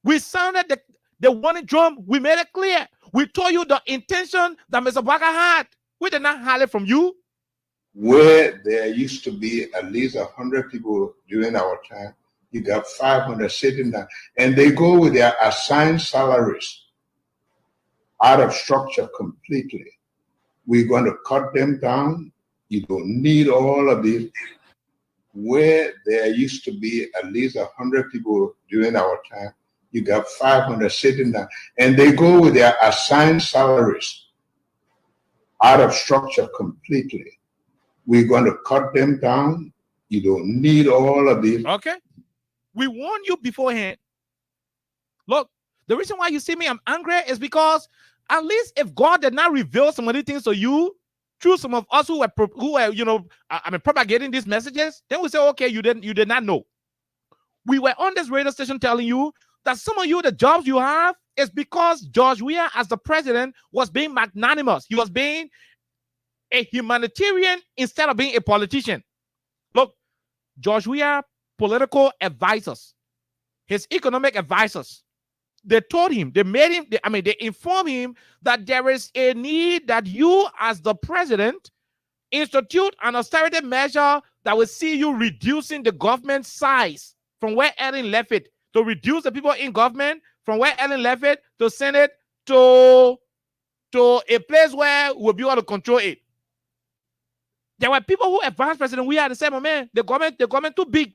We sounded the warning drum. We made it clear. We told you the intention that Mr. Baka had. We did not hide it from you. Where there used to be at least 100 people during our time, you got 500 sitting there, and they go with their assigned salaries out of structure completely. We're going to cut them down. You don't need all of this. Where there used to be at least 100 people during our time, you got 500 sitting there, and they go with their assigned salaries out of structure completely. We're going to cut them down. You don't need all of this. Okay. We warned you beforehand. Look, The reason why you see me, I'm angry, is because at least if God did not reveal some of these things to you through some of us who were propagating these messages, then we say, okay, you did not know. We were on this radio station telling you that some of you, the jobs you have is because George Weah, as the president, was being magnanimous. He was being a humanitarian instead of being a politician. Look, George Weah, political advisors, his economic advisors, they told him, they informed him that there is a need that you, as the president, institute an austerity measure that will see you reducing the government size from where Ellen left it, to reduce the people in government from where Ellen left it, to send it to a place where we'll be able to control it. There were people who advanced President Weah the same moment. The government too big.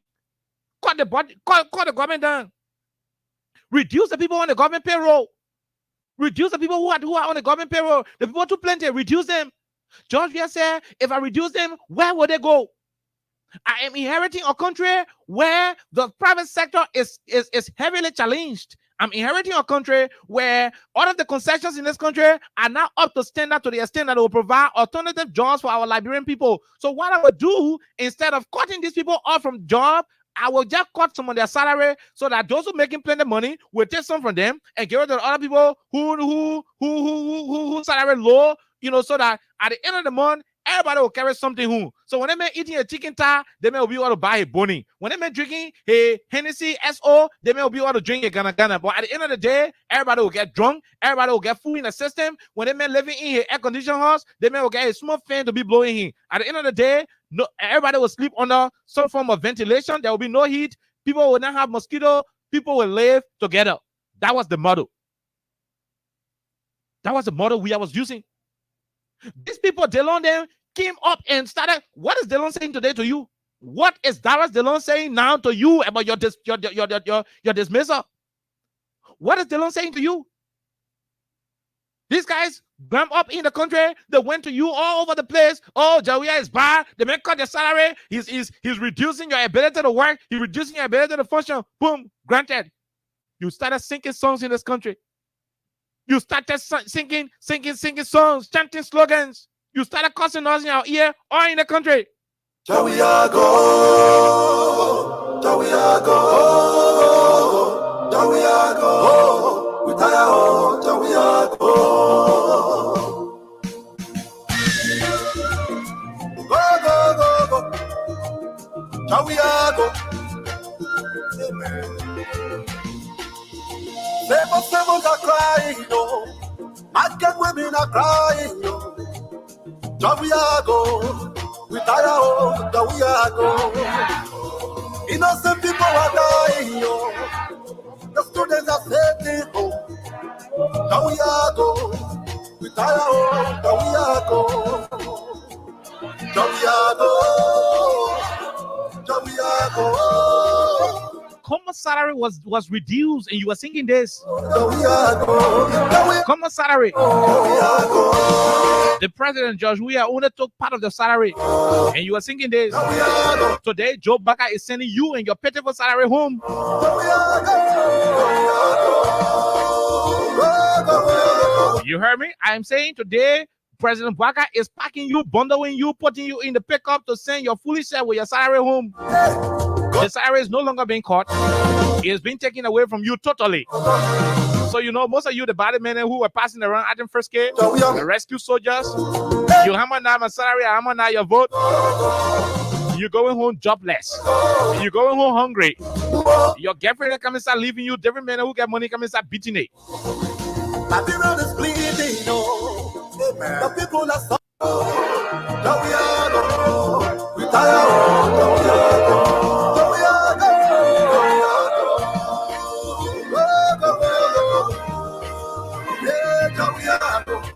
Cut the government down. Reduce the people on the government payroll. Reduce the people who are on the government payroll. The people too plenty, reduce them. George Weah said, if I reduce them, where will they go? I am inheriting a country where the private sector is heavily challenged. I'm inheriting a country where all of the concessions in this country are now up to standard to the extent that it will provide alternative jobs for our Liberian people. So what I would do, instead of cutting these people off from job, I will just cut some of their salary so that those who are making plenty of money will take some from them and give it to the other people who salary low, so that at the end of the month, everybody will carry something home. So when they may eating a chicken thigh, they may be able to buy a boni. When they may drinking a Hennessy SO, they may be able to drink a Ghana. But at the end of the day, everybody will get drunk. Everybody will get food in the system. When they may living in a air-conditioned house, they may get a small fan to be blowing in. At the end of the day, everybody will sleep under some form of ventilation. There will be no heat. People will not have mosquito. People will live together. That was the model. That was the model we was using. These people, Delon, them came up and started. What is Delon saying today to you? What is Darius Delon saying now to you about your dismissal? What is Delon saying to you? These guys bump up in the country. They went to you all over the place. Oh, Jawia is bad. They may cut your salary. He's reducing your ability to work. He's reducing your ability to function. Boom, granted. You started singing songs in this country. You started singing songs, chanting slogans. You started cussing us in our ear or in the country. Jawia go, Jawia go, Jawia go. We tire ho, Jawia go. Go. Jawia go. Amen. People are crying, no. Market women are crying, no. Jawia go, we tire of Jawia go. Innocent people are dying, no. The students are sitting home. Jawia go, we tire of Jawia go. Jawia go. Common salary was reduced, and you were singing this. Common salary. The president, George Weah, only took part of the salary, and you were singing this. Today, Joe Baca is sending you and your pitiful salary home. You heard me? I am saying today, President Baca is packing you, bundling you, putting you in the pickup to send your foolish self with your salary home. The salary is no longer being cut. It has been taken away from you totally. So, most of you, the body men who were passing around at the first game, the rescue soldiers, you hammer now my salary, I hammer now your vote. You're going home jobless. You're going home hungry. Your girlfriend come and start leaving you. Different men who get money come and start beating it. Babylon is bleeding, no. The people are so. Jawia go, we tire of Jawia go.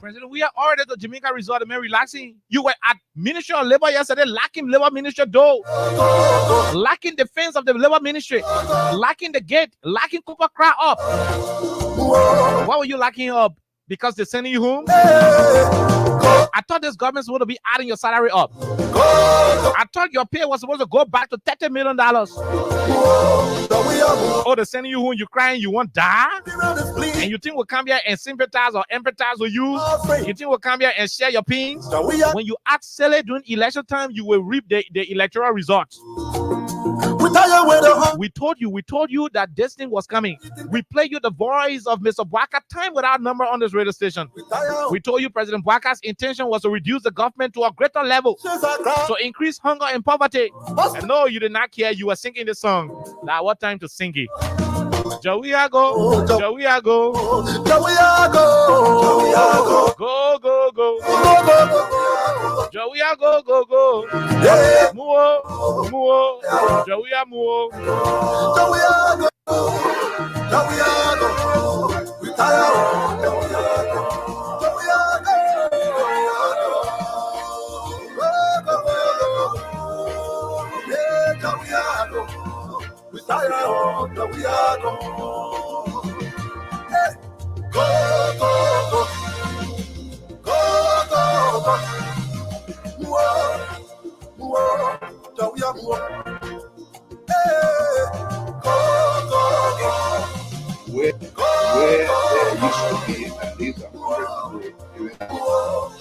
President, we are ordered to Jamaica Resort and relaxing. You were at Ministry of Labor yesterday, lacking Labor Ministry door, lacking defense of the Labor Ministry, lacking the gate, lacking Cooper Cry up. Why were you lacking up? Because they're sending you home? I thought this government was supposed to be adding your salary up. I thought your pay was supposed to go back to $30 million. oh, they're sending you home, you're crying, you want to die? And you think we'll come here and sympathize or empathize with you? You think we'll come here and share your pains? When you act silly during election time, you will reap the electoral results. We told you that this thing was coming. We played you the voice of Mr. Bwaka time without number on this radio station. We told you President Bwaka's intention was to reduce the government to a greater level, to increase hunger and poverty. And no, you did not care. You were singing this song. Now, what time to sing it? Jowiago, Jowiago, Jowiago, go, go, go, Jowiago, go, go, Muo, Muo, Jowia Muo, Jowiago, Jowiago, retire, Jowiago, where there used to be at least 100 people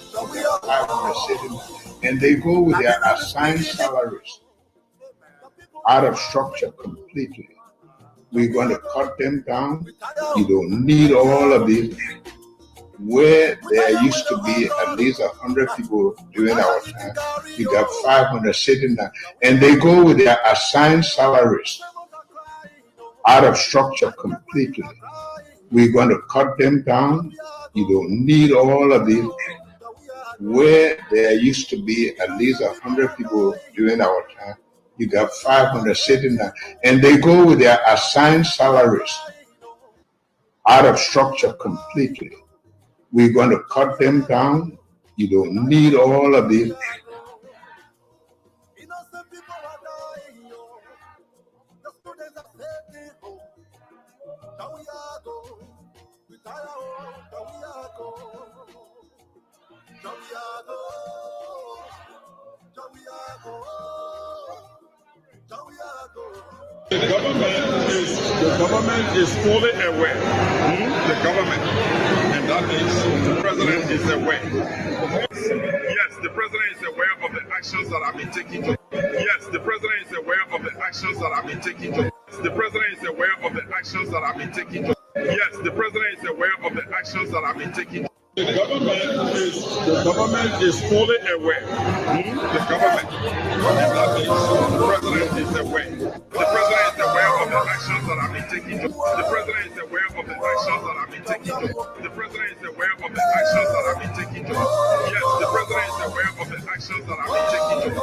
and they go with their assigned salaries out of structure completely. We're going to cut them down. You don't need all of these. Where there used to be at least 100 people during our time, you got 500 sitting there, and they go with their assigned salaries out of structure completely. We're going to cut them down. You don't need all of these. Where there used to be at least 100 people during our time, you got 500 sitting there, and they go with their assigned salaries out of structure completely. We're going to cut them down. You don't need all of these. The government is fully aware. The government, and that is the president is aware. Yes, the president is aware of the actions that have been taken. Yes, the president is aware of the actions that have been taken. The president is aware of the actions that have been taken. Yes, the president is aware of the actions that have been taken. The government is fully aware. The government, and that is the president is aware. The president is aware of the actions that have been taken. The president is aware of the actions that have been taken. The president is aware of the actions that have been taken. Yes, the president is aware of the actions that have been taken.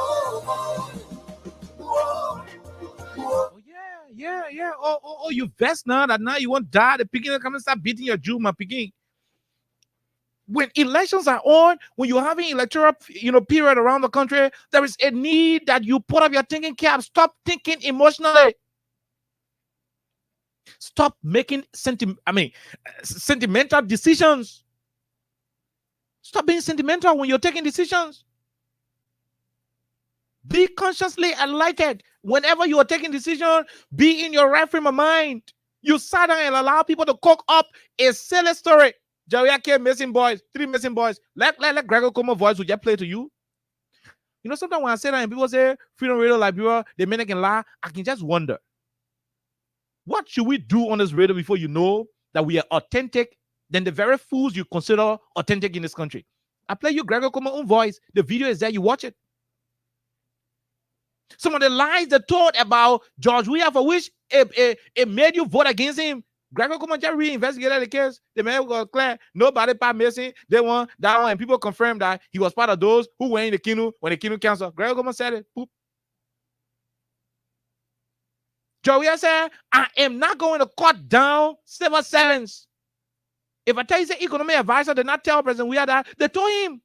Yeah. Oh, you vest now that now you want to die. The picking come and start beating your Jew, my picking. When elections are on, when you're having electoral, period around the country, there is a need that you put up your thinking cap. Stop thinking emotionally. Stop making sentimental decisions. Stop being sentimental when you're taking decisions. Be consciously enlightened. Whenever you are taking decisions, be in your right frame of mind. You sat down and allow people to cook up a silly story. Jariake missing boys, 3 missing boys. Let Gregor Como voice will just play to you. Sometimes when I say that and people say Freedom Radio Liberia, the men can lie, I can just wonder. What should we do on this radio before you know that we are authentic than the very fools you consider authentic in this country? I play you Gregor Como own voice. The video is there, you watch it. Some of the lies they told about George Weah, for which it made you vote against him. Gregor Como just reinvestigated the case. The man was clear. Nobody part missing. They won that one. And people confirmed that he was part of those who were in the Kinu when the Kinu council. Gregor Como said it. Boop. Joey said, I am not going to cut down civil servants. If I tell you the economic advisor did not tell President Weah that, they told him.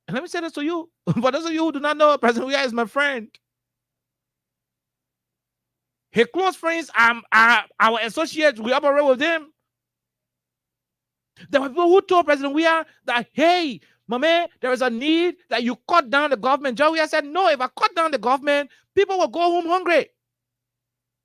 And let me say this to you. For those of you who do not know, President Weah is my friend. His close friends are our associates. We operate with them. There were people who told President Weah that, hey, my man, there is a need that you cut down the government. Joe Weah said, no, if I cut down the government, people will go home hungry.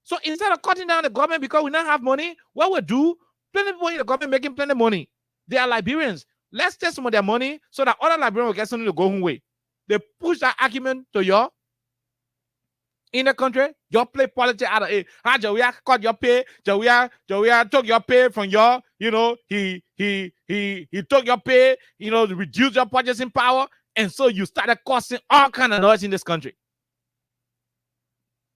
So instead of cutting down the government because we don't have money, what we do, plenty of people in the government making plenty of money. They are Liberians. Let's take some of their money so that other Liberians will get something to go home with. They push that argument to you in the country. You play politics out of it. How Jawia cut your pay? Jawia took your pay from your, you know, he took your pay, you know, to reduce your purchasing power. And so you started causing all kind of noise in this country.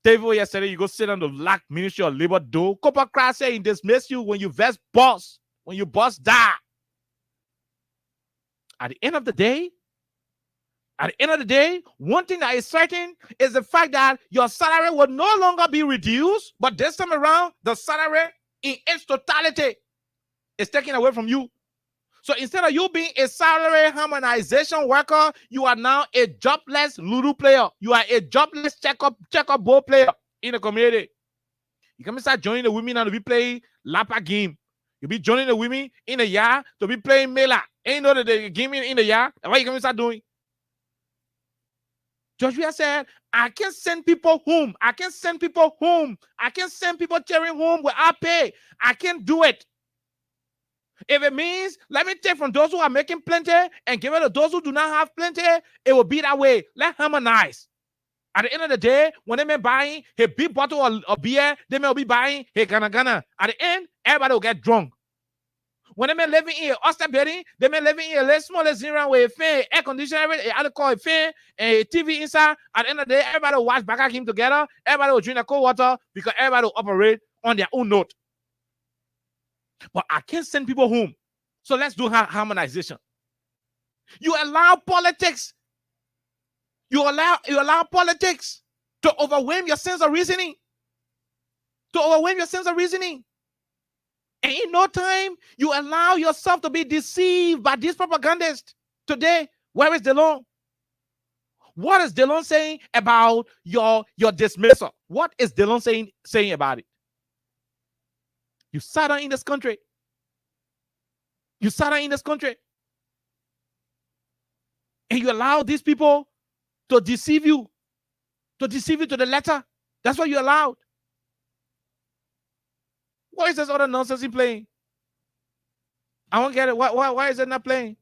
David, yesterday, you go sit on the black Ministry of Labor door. Copper Crash say he dismiss you when you vest boss, when you boss die. At the end of the day, one thing that is certain is the fact that your salary will no longer be reduced, but this time around, the salary in its totality is taken away from you. So instead of you being a salary harmonization worker, you are now a jobless Ludo player. You are a jobless checkup ball player in the community. You can start joining the women and to be playing Lapa game. You be joining the women in the yard to be playing Mela. Ain't no the game in the yard. What you can start doing? Joshua said, I can send people home. I can send people home. I can send people tearing home without pay. I can do it. If it means, let me take from those who are making plenty and give it to those who do not have plenty, it will be that way. Let's harmonize. At the end of the day, when they may buying a big bottle of beer, they may be buying a Ghana. At the end, everybody will get drunk. When they may living in an Oyster building, they may living in a little small zero with a fan, air conditioner, I call a fan, a TV inside. At the end of the day, everybody will watch Baka Game together. Everybody will drink the cold water because everybody will operate on their own note. But I can't send people home. So let's do harmonization. You allow politics. You allow politics to overwhelm your sense of reasoning. And in no time, you allow yourself to be deceived by these propagandists. Today, where is Delon? What is Delon saying about your dismissal? What is Delon saying about it? You sat down in this country. And you allow these people to deceive you. To the letter. That's what you allowed. Why is this other nonsense he playing? I don't get it. Why is it not playing?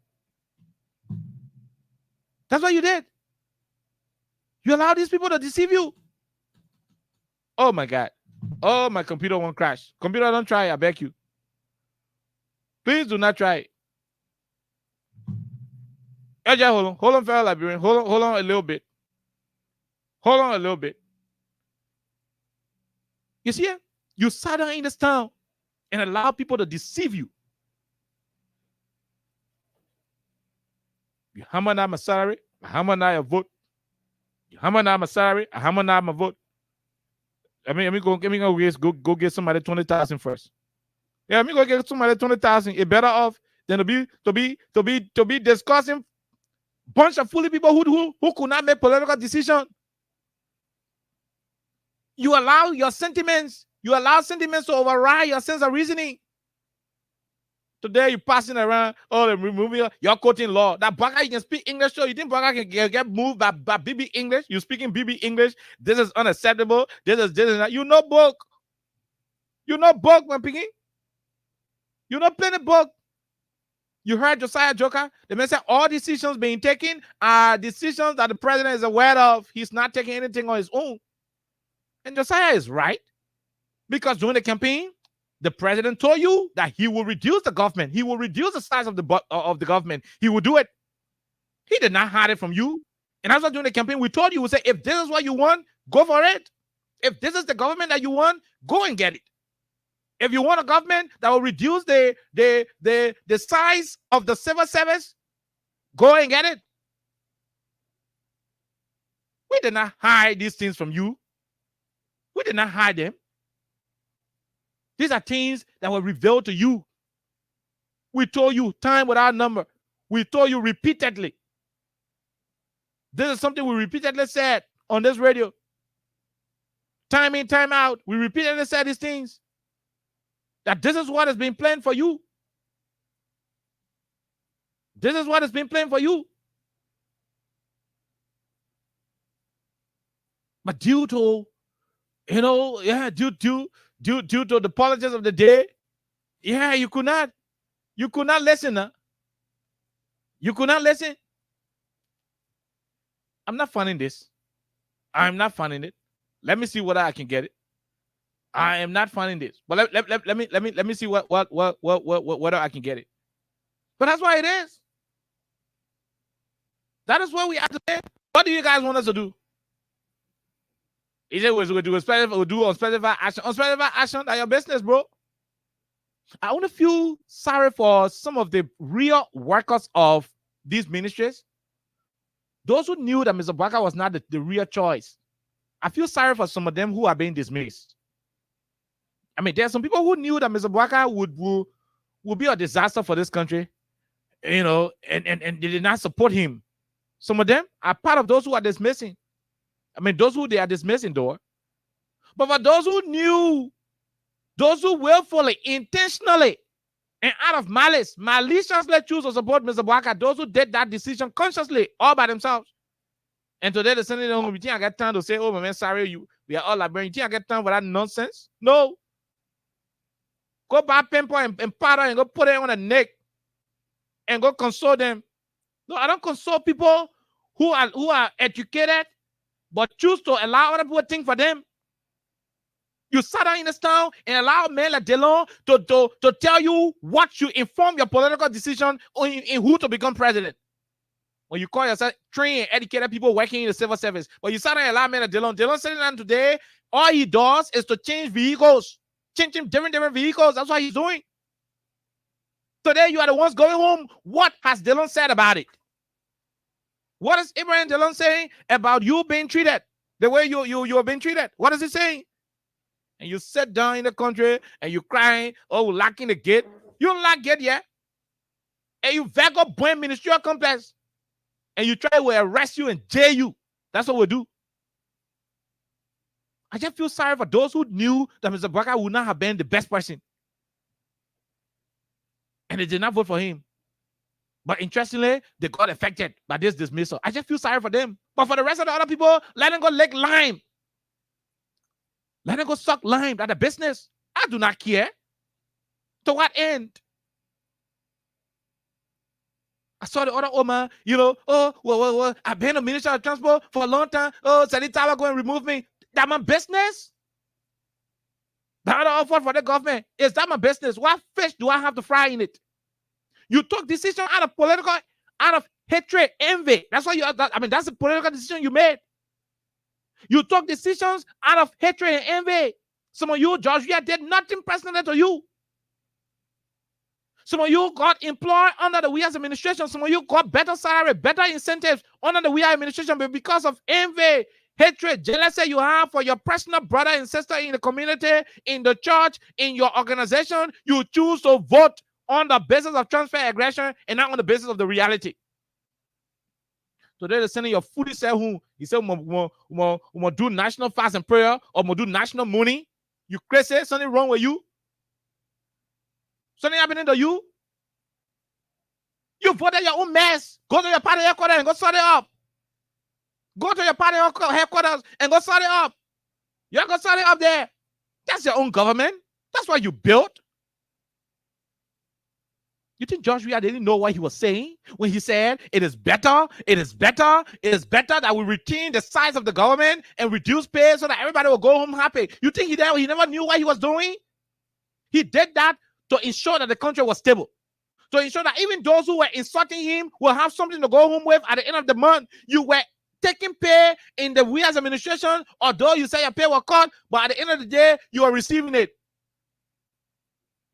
That's what you did. You allowed these people to deceive you. Oh my God. Oh, my computer won't crash. Computer, don't try it, I beg you. Please do not try it. Hold on, fellow Liberian. Hold on a little bit. You see it? You sat down in this town and allow people to deceive you. You harmonize my salary, I harmonize your vote. You harmonize my salary, I harmonize my vote. Let me go get somebody 20,000 first. Yeah, let me go get somebody 20,000. It's better off than to be discussing bunch of foolish people who could not make political decisions. You allow your sentiments. You allow sentiments to override your sense of reasoning. Today you're passing around, removing you're quoting law. That Baka, you can speak English, so you think Baka can get moved by BB English? You're speaking BB English. This is unacceptable. This is that. You know book. You know book, my piggy. You know plenty book. You heard Josiah Joker. The man said all decisions being taken are decisions that the president is aware of. He's not taking anything on his own. And Josiah is right. Because during the campaign, the president told you that he will reduce the government. He will reduce the size of the government. He will do it. He did not hide it from you. And that's why during the campaign, we told you, we say, if this is what you want, go for it. If this is the government that you want, go and get it. If you want a government that will reduce the size of the civil service, go and get it. We did not hide these things from you. We did not hide them. These are things that were revealed to you. We told you time without number. We told you repeatedly. This is something we repeatedly said on this radio. Time in, time out. We repeatedly said these things. That this is what has been planned for you. This is what has been planned for you. But due to You know, yeah, due to the politics of the day, yeah, you could not listen. Huh? You could not listen. I'm not finding this. I'm not finding it. Let me see whether I can get it. I am not finding this. But let me see what whether I can get it. But that's why it is. That is what we have to say. What do you guys want us to do? Is it we'll do unspecified action? Unspecified action, that's your business, bro. I want to feel sorry for some of the real workers of these ministries. Those who knew that Mr. Bwaka was not the real choice. I feel sorry for some of them who are being dismissed. I mean, there are some people who knew that Mr. Bwaka would be a disaster for this country, you know, and they did not support him. Some of them are part of those who are dismissing. I mean, those who they are dismissing, though. But for those who knew, those who willfully, intentionally, and out of malice, maliciously choose to support Mr. Bwaka, those who did that decision consciously, all by themselves. And today they're sending home, you think I got time to say, oh, my man, sorry, we are all Liberians. You think I got time for that nonsense? No. Go buy pinpoint and powder and go put it on the neck and go console them. No, I don't console people who are educated but choose to allow other people to think for them. You sat down in this town and allow men like Delon to tell you what you inform your political decision in who to become president. When you call yourself trained, educated people working in the civil service. But you sat down and allow men like Delon. Delon sitting down today, all he does is to change vehicles. Changing different vehicles. That's what he's doing. Today, you are the ones going home. What has Delon said about it? What is Ibrahim Delon saying about you being treated the way you're being treated? What is he saying? And you sit down in the country and you crying, oh, lacking the gate. You don't lack gate yet. And you vagabond ministerial complex. And you try to arrest you and jail you. That's what we do. I just feel sorry for those who knew that Mr. Bwaka would not have been the best person. And they did not vote for him. But interestingly, they got affected by this dismissal. I just feel sorry for them. But for the rest of the other people, let them go lick lime. Let them go suck lime. That's a business. I do not care. To what end? I saw the other Omar, you know, well, I've been a minister of transport for a long time. Oh, Sadi Tawa go and remove me. That my business? The other offer for the government. Is that my business? What fish do I have to fry in it? You took decision out of political, out of hatred, envy. That's why that's a political decision you made. You took decisions out of hatred and envy. Some of you, Joshua, did nothing personal to you. Some of you got employed under the WIA's administration. Some of you got better salary, better incentives under the WIA administration, but because of envy, hatred, jealousy you have for your personal brother and sister in the community, in the church, in your organization, you choose to vote on the basis of transfer aggression and not on the basis of the reality. Today they're sending your foodie say who he said we do national fast and prayer or we do national mourning. You crazy? Something wrong with you? Something happening to you? You voted your own mess. Go to your party headquarters and go sort it up. Go to your party headquarters and go sort it up. You're going to sort it up there. That's your own government. That's what you built. You think Joshua didn't know what he was saying when he said it is better that we retain the size of the government and reduce pay so that everybody will go home happy? You think he never knew what he was doing? He did that to ensure that the country was stable. To ensure that even those who were insulting him will have something to go home with at the end of the month. You were taking pay in the WIA's administration, although you say your pay was cut, but at the end of the day, you are receiving it.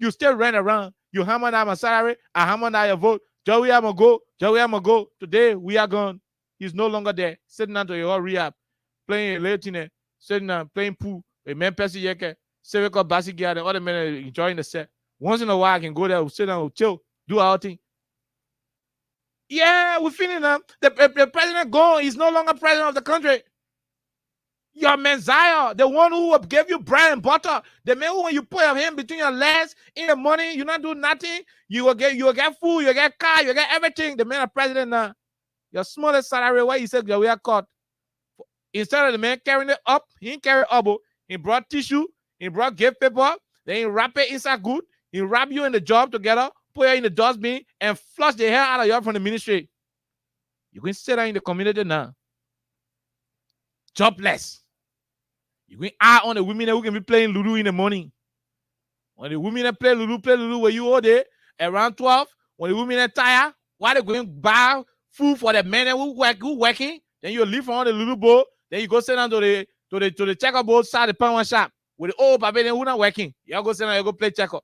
You still ran around. You hammer down my salary. I hammer down your vote. Joey, I'm going to go. Today, we are gone. He's no longer there. Sitting down to your rehab. Playing Latine. Sitting down, playing pool. A man passing yeke. Civic or Basic and other men are enjoying the set. Once in a while, I can go there, sit down, chill, do our thing. Yeah, we're feeling them. The president gone. He's no longer president of the country. Your Messiah, the one who gave you bread and butter, the man who, when you put him between your legs in the money, you not do nothing. You will get food, you will get car, you will get everything. The man of president now, your smallest salary, why he said we are caught. Instead of the man carrying it up, he didn't carry it up. He brought tissue. He brought gift paper. Then he wrap it inside good. He wrap you in the job together, put you in the dustbin, and flush the hair out of you from the ministry. You can sit down in the community now. Jobless. You can eye on the women who can be playing Lulu in the morning. When the women play Lulu where you all day, around 12, when the women are tired, why they going to buy food for the men who working, then you leave on the Lulu bowl, then you go sit down to the checkerboard side of the pound shop with the old baby who not working. You go sit down, you go play checker.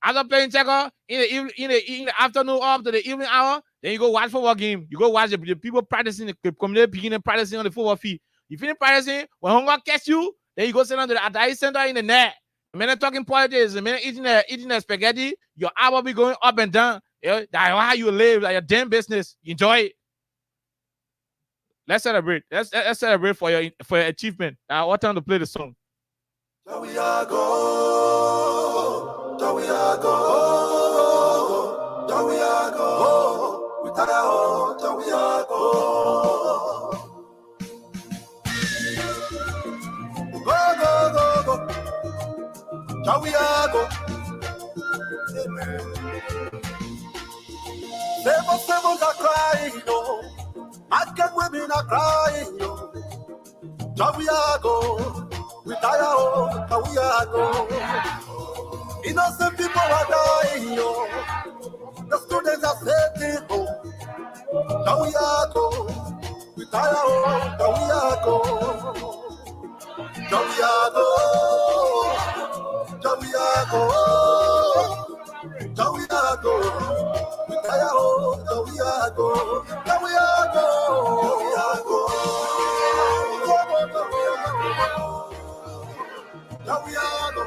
After playing checker in the afternoon up to the evening hour, then you go watch football game. You go watch the people practicing, the community beginning practicing on the football field. You finish practicing, when hunger catch you, then you go sit down to the Adai Center in the net. The minute talking politics, the minute eating the spaghetti, your eye will be going up and down. That's how you live, like your damn business. Enjoy it. Let's celebrate. Let's celebrate for your achievement. What time to play the song? We are go. We are go. We are go. We are go. We are go. Go. We are go. Devils are crying, no. African women are crying, no. We are go. We tire, we are go. Innocent people are dying, yo. The students are sitting home. We are go. We tire, we are go. We are go. We are go. We are go. We tire, we are go. We are go. We are go. We are go.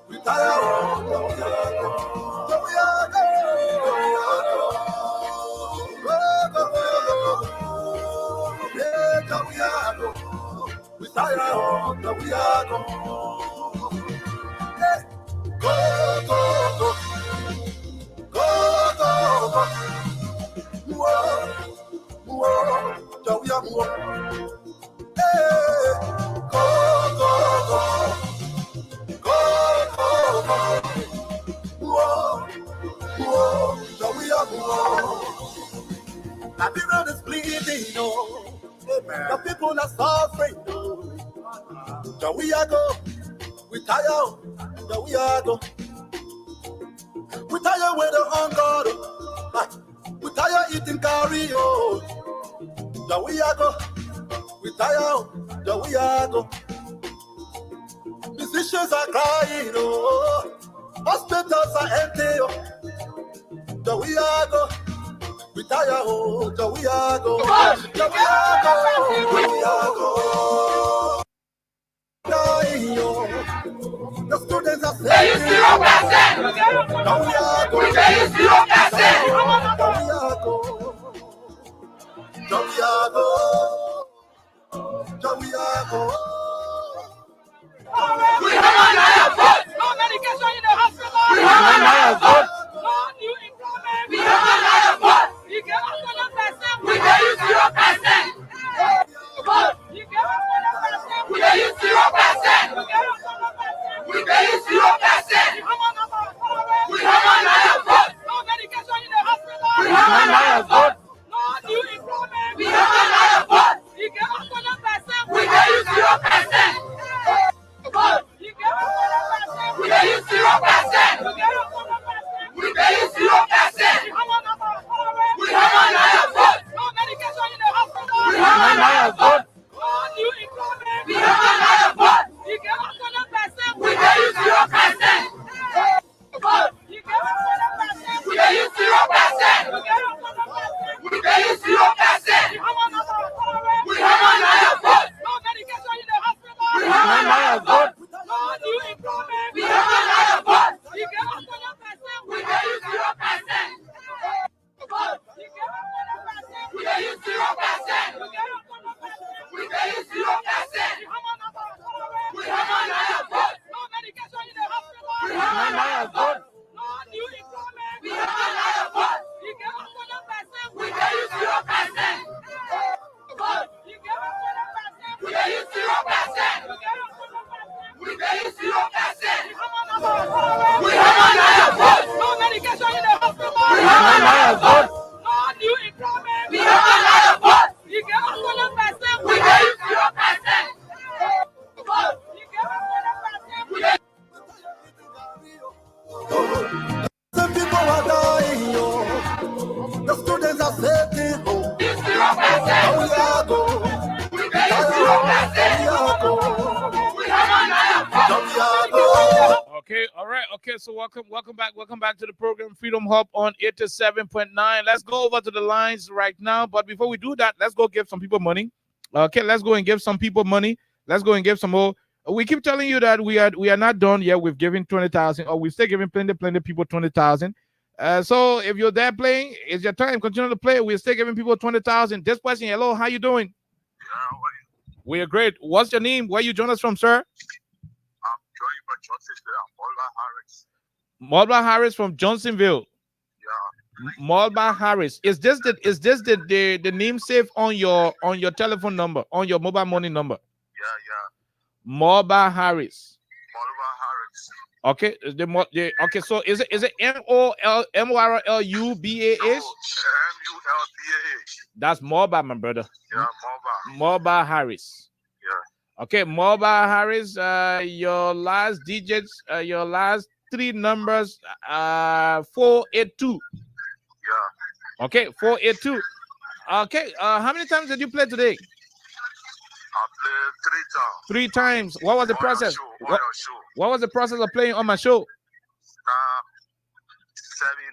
We tire, we are go. We are go. We are go. We tire, we are go. Go. We are go. Babylon is bleeding, no. The people are suffering, no. We are go. We tire, we are go. We tire with the hunger. We tire eating curry, oh. We are go. We tire, we are go. Musicians are crying, oh. Hospitals are empty, oh. We are go. We tire, oh. We are go. We are go. We are go. Dying, oh. The students are saying, we are go. We are go. We have another vote. No medication in the hospital. We have another vote. No new employment. We have another vote. You get 100%. We get you 0%. You get 100%. We get you 0%. We get you 0%. We have another vote. No medication in the hospital. We have another vote. No new employment. We have another vote. You get 100%. We get you 0%. You get 100%. We get you 0%. We get you 0%. We have another vote. No medication in the hospital. We have another vote. No new employment. We have another vote. You get 100%. We get you 0%. You get 100%. We get you 0%. We get you 0%. We have another vote. No medication in the hospital. We have another vote. No new employment. We have another Okay, all right. Okay, so welcome back to the program Freedom Hub on 87.9. Let's go over to the lines right now. But before we do that, let's go give some people money. Okay, let's go and give some people money. Let's go and give some more. We keep telling you that we are not done yet. We've given 20,000, or we're still giving plenty people 20,000. So if you're there playing, it's your time. Continue to play. We're still giving people 20,000. This question, hello, how you doing? We are great. What's your name? Where you join us from, sir? Mulba Harris from Johnsonville. Yeah. Mulba Harris. Is this the name saved on your telephone number, on your mobile money number? Yeah. Mulba Harris. Okay. Okay. So is it MORLUBAH? That's Mulba, my brother. Yeah, Mulba Harris. Yeah. Okay, Mulba Harris. Your last digits. Your last 3 numbers. 482. Yeah. Okay, 482. Okay. How many times did you play today? I played 3 times. 3 times. What was the process? What was the process of playing on my show? 799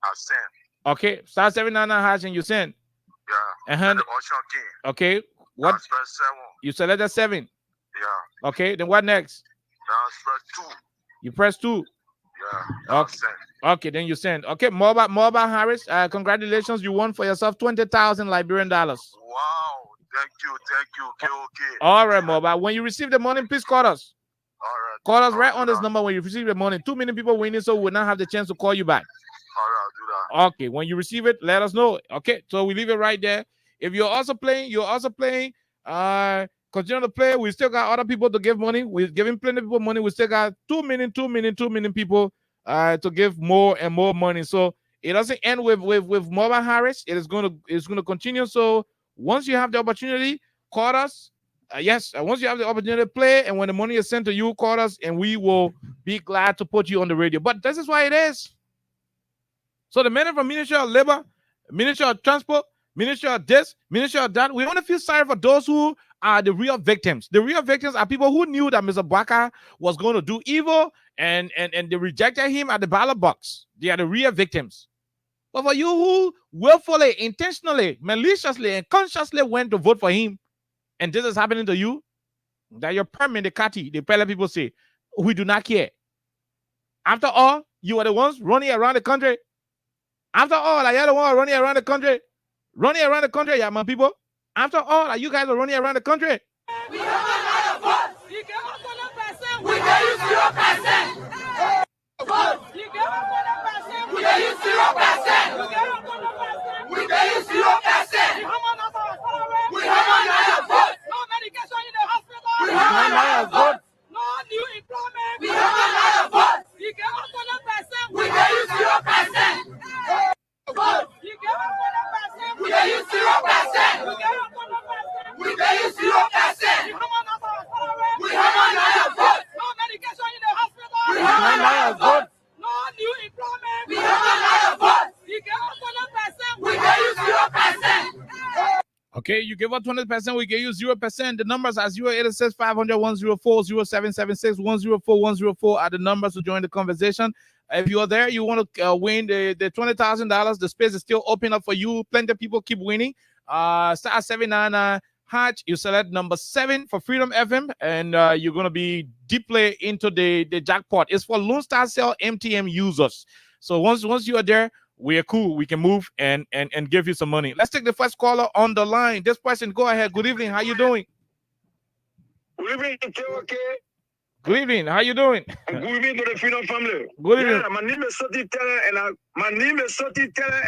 I sent. Okay, star 799 hash and you send. Yeah. And the okay. What? You selected 7. Yeah. Okay. Then what next? Press 2. You press 2. Yeah. Okay. Okay. Then you send. Okay. Mulba Harris. Congratulations. You won for yourself 20,000 Liberian dollars. Wow. Thank you. Okay. All right, Mulba. When you receive the money, please call us. All right. Call us right on this number when you receive the money. Too many people winning, so we'll not have the chance to call you back. All right, I'll do that. Okay, when you receive it, let us know. Okay, so we leave it right there. If you're also playing, continue to play. We still got other people to give money. We're giving plenty of people money. We still got 2 million people to give more and more money. So it doesn't end with Mulba Harris. It's gonna continue. So once you have the opportunity, call us. Once you have the opportunity to play, and when the money is sent to you, call us, and we will be glad to put you on the radio. But this is why it is. So the men from Ministry of Labor, Ministry of Transport, Ministry of this, Ministry of that, we only feel sorry for those who are the real victims. The real victims are people who knew that Mr. Baka was going to do evil, and they rejected him at the ballot box. They are the real victims. But for you who willfully, intentionally, maliciously, and consciously went to vote for him, and this is happening to you, that you're permanent, the Kati, the Pele people say, we do not care. After all, you are the ones running around the country. After all, you're the one running around the country. Yeah, my people. After all, you guys are running around the country. We have another vote. You give us 100%, we give you 0%. Vote. You give us 100%, we give you 0%. You give us 100%, we give you 0%. We have another vote. No medication in the hospital. We have another vote. No new employment. We have another vote. You give us 100%, we give you 0%. Vote. You give us 100%, we give you 0%. You give us 100%, we give you 0%. We have another vote. No medication in the hospital. We have another vote. No new employment. We have another vote. You give us 100%, we give you 0%. Okay, you give us 20%, we give you 0%. The numbers are 0886 500 104, 0776 104 104 are the numbers to join the conversation. If you're there, you want to win the $20,000. The space is still open up for you. Plenty of people keep winning. Star 799 hatch. You select number 7 for Freedom FM, and you're gonna be deeply into the jackpot. It's for Lone Star Cell MTM users. So once you are there, we are cool. We can move and give you some money. Let's take the first caller on the line. This person, go ahead. Good evening. How you doing? Good evening, okay. Good evening. How you doing? Good evening to the Freedom family. Good evening. Yeah, my name is Soti Teller,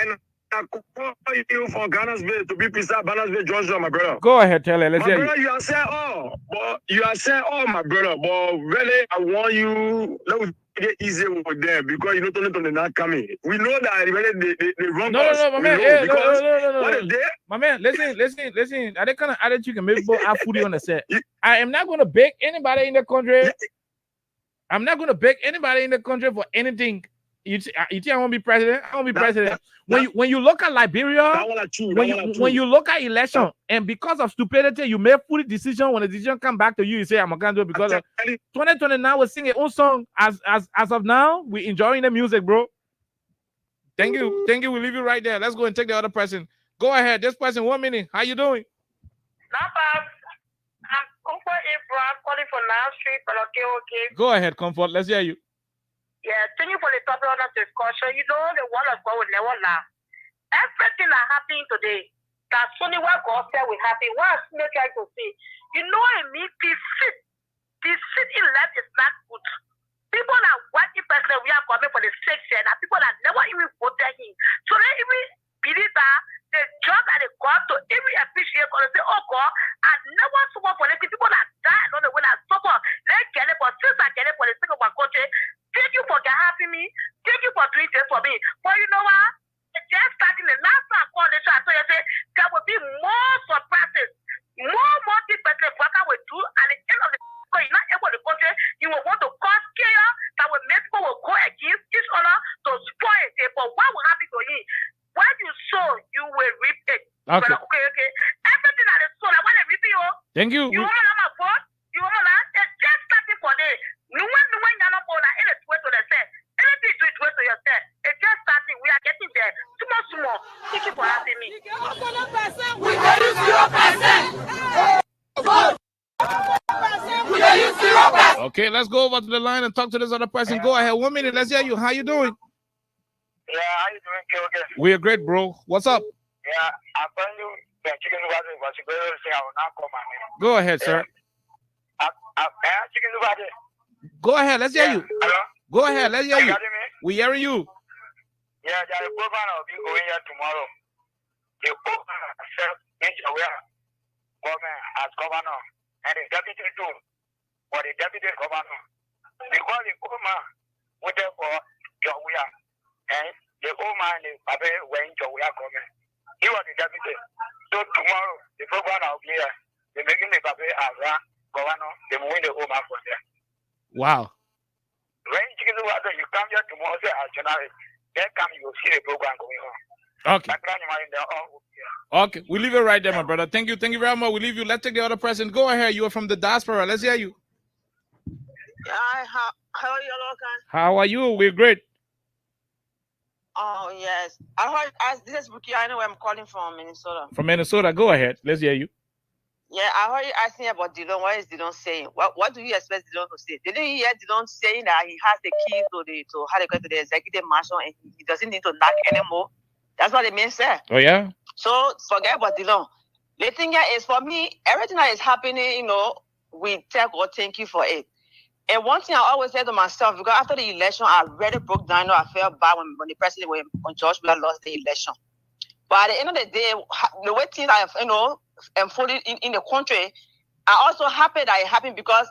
and I call you from Ghana's Bay, to be precise, Ghana's Bay, Georgia, my brother. Go ahead, Teller. Let's hear you. You are saying all, but my brother. But really, I want you. Let me get easy with them, because you don't know not coming. We know that really they wrong. No, my man. No. What is there? My man, listen. Are they kind of attitude you can make people have food on the set? I am not going to beg anybody in the country. I'm not going to beg anybody in the country for anything. You think I won't be president? I won't be president. When you look at Liberia, when you look at election, and because of stupidity, you make foolish decision. When the decision come back to you, you say I'm gonna do it because of 2029. We're singing own song. As of now, we enjoying the music, bro. Thank you. We leave you right there. Let's go and take the other person. Go ahead. This person, 1 minute. How you doing? Not bad. I'm Comfort April. I'm calling for Nile Street, but okay. Go ahead, Comfort. Let's hear you. Yeah, thank you for the topic of discussion. You know, the word of God will never lie. Everything that happening today, that's only what God said will happen. What I'm still trying to say, you know, I mean, the city left is not good. People that working person we are coming for the section, and people that never even voted him. So they even believe that the job that they got to even appreciate because they say, oh God, I never support for the people that die on the way that suffer. They get it, but since I get it for the sake of my country, thank you for having me. Thank you for doing this for me. But you know what? Just starting the last time I called this, I told you there will be more surprises, more things that the worker will do at the end of the because you're not able to country, you will want to cause chaos that will make people will go against each other to spoil it. But what will happen to you? When you sow, you will reap it. Okay. Okay. Everything that is sown, I want to reap it. Thank you. You want to know my vote? You want to know? It's just starting for this. No one you're not going to it way to the set. Anything to it way to yourself. It's just starting. We are getting there. Small. Thank you for having me. We can use 0%. Okay, let's go over to the line and talk to this other person. Go ahead. 1 minute. Let's hear you. How you doing? Yeah, how you doing, Kilgore? We are great, bro. What's up? Yeah, I'm telling you, the chicken nobody, but you go say I will not come my name. Go ahead, sir. Chicken nobody. Go ahead. Let's hear you. Hello? Go ahead. Let's hear you. Got me? We hearing you. Yeah, there's a program that will be going here tomorrow. The program itself is aware government as governor and the deputy too, or the deputy governor. Because the old man went there for Jawia, and the old man is when Jawia government. He was the deputy. So tomorrow, the program will be here. They're making the Babe as governor, they will win the old man from there. Wow. When you come here tomorrow, say as January, then come you will see the program going on. Okay. Okay, we leave it right there, my brother. Thank you very much. We leave you. Let's take the other person. Go ahead. You are from the diaspora. Let's hear you. Hi, how are you, Logan? How are you? We're great. Oh, yes. I heard, this is Buki. I know where I'm calling from, Minnesota. From Minnesota. Go ahead. Let's hear you. Yeah, I heard you asking about Dillon. What is Dillon saying? What do you expect Dillon to say? Didn't you hear Dillon saying that he has the key to how they go to the executive mansion and he doesn't need to knock anymore? That's what the man said. Oh, yeah? So forget about Dillon. The thing here is, for me, everything that is happening, we tell God thank you for it. And one thing I always say to myself, because after the election, I really broke down. I felt bad when the president, when George Bush lost the election. But at the end of the day, the way things are, unfolded in the country, I also happy that it happened because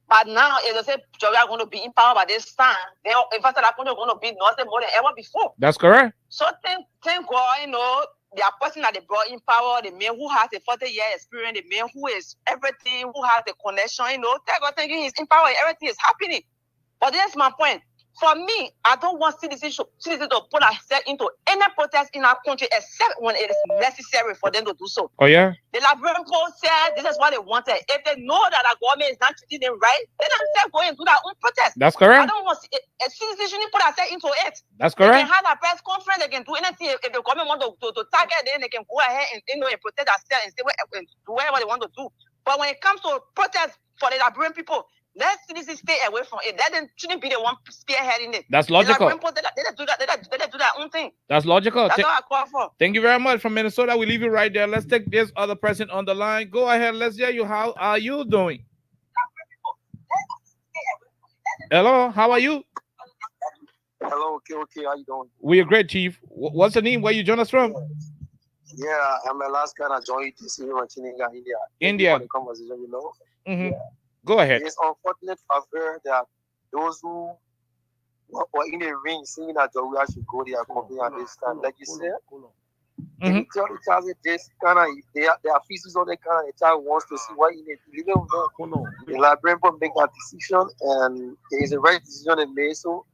but now, as I say, Georgia are going to be in power by this time. In fact, that country is going to be nothing more than ever before. That's correct. So thank God, the person that they brought in power, the man who has a 40-year experience, the man who is everything, who has the connection, thank God, thank you, he's in power, everything is happening. But that's my point. For me, I don't want citizens to put themselves into any protest in our country except when it is necessary for them to do so. Oh, yeah? The Liberian people said this is what they wanted. If they know that our government is not treating them right, then they'll go and do their own protest. That's correct. I don't want a citizen shouldn't put themselves into it. That's correct. They can have a press conference, they can do anything. If the government wants to target them, they can go ahead and protect themselves and do whatever they want to do. But when it comes to protest for the Liberian people, let citizens stay away from it. That shouldn't be the one spearheading it. That's logical. They do their own thing. That's logical. That's what I call for. Thank you very much. From Minnesota, we leave you right there. Let's take this other person on the line. Go ahead. Let's hear you. How are you doing? Hello. How are you? Hello. Okay. How you doing? We are great, Chief. What's the name? Where you join us from? Yeah, I'm Alaska and I joined you this evening in India. India. The conversation, Mm-hmm. Yeah. Go ahead. It's unfortunate of her that those who were in the ring saying that we should go there complaining at this time. Like you said, if you tell the child this kind of they are feces on the kind of the child wants to see what in it. The Liberian people make that decision and it is a right decision they made. So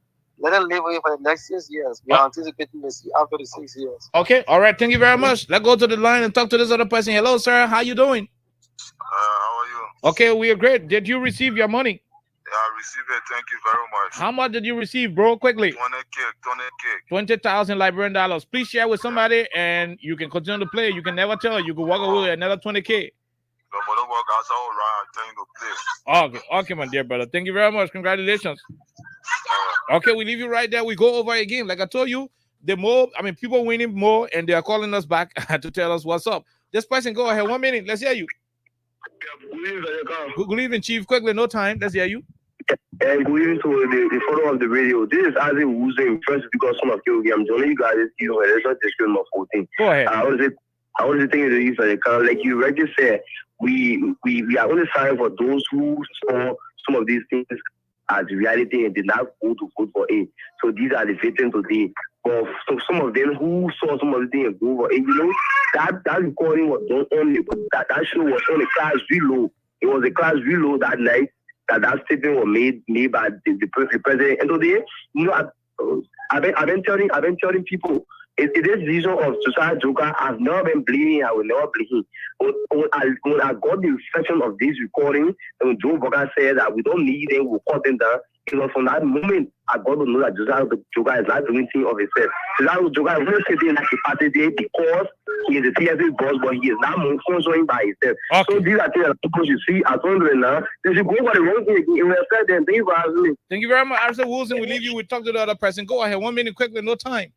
Let them live with it for the next 6 years. We are anticipating to see after the 6 years. Okay, all right. Thank you very much. Let's go to the line and talk to this other person. Hello, sir. How you doing? How are you? Okay, we are great. Did you receive your money? Yeah, I received it. Thank you very much. How much did you receive, bro? Quickly. 20K. 20,000 Liberian dollars. Please share with somebody, and you can continue to play. You can never tell. You can walk away with another 20K. Okay, my dear brother. Thank you very much. Congratulations. Okay, we leave you right there. We go over again. Like I told you, people winning more, and they are calling us back to tell us what's up. This person, go ahead. 1 minute. Let's hear you. Good evening, Chief. Quickly, no time. Let's hear you. And going to the photo of the video, this is as who's doing first because some of you, I'm telling you guys, it's not just film of 14. Go ahead. I was thinking to you, like you already said, we are only signing for those who saw some of these things as reality and did not go to vote for it. So these are the veterans today. But so some of them who saw some of the things and go for it, that recording was done only, that show was on a class reload. It was a class reload that night. That statement was made by the president. And today, I've been telling people, this vision of Society Joker, I've never been blaming. I will never blame him. When I got the section of this recording, and Joe Boga said that we don't need them, we'll cut them down. It was from that moment I got to know that Society Joker is not doing anything of himself. Society Joker is not sitting like a party there because he is a TSA boss, but he is not functioning by himself. Okay. So these are things that people should see. As wondering now, they should go for the wrong thing. It will affect them. Thank you very much, Arthur Wilson. We leave you. We talk to the other person. Go ahead. 1 minute quickly. No time.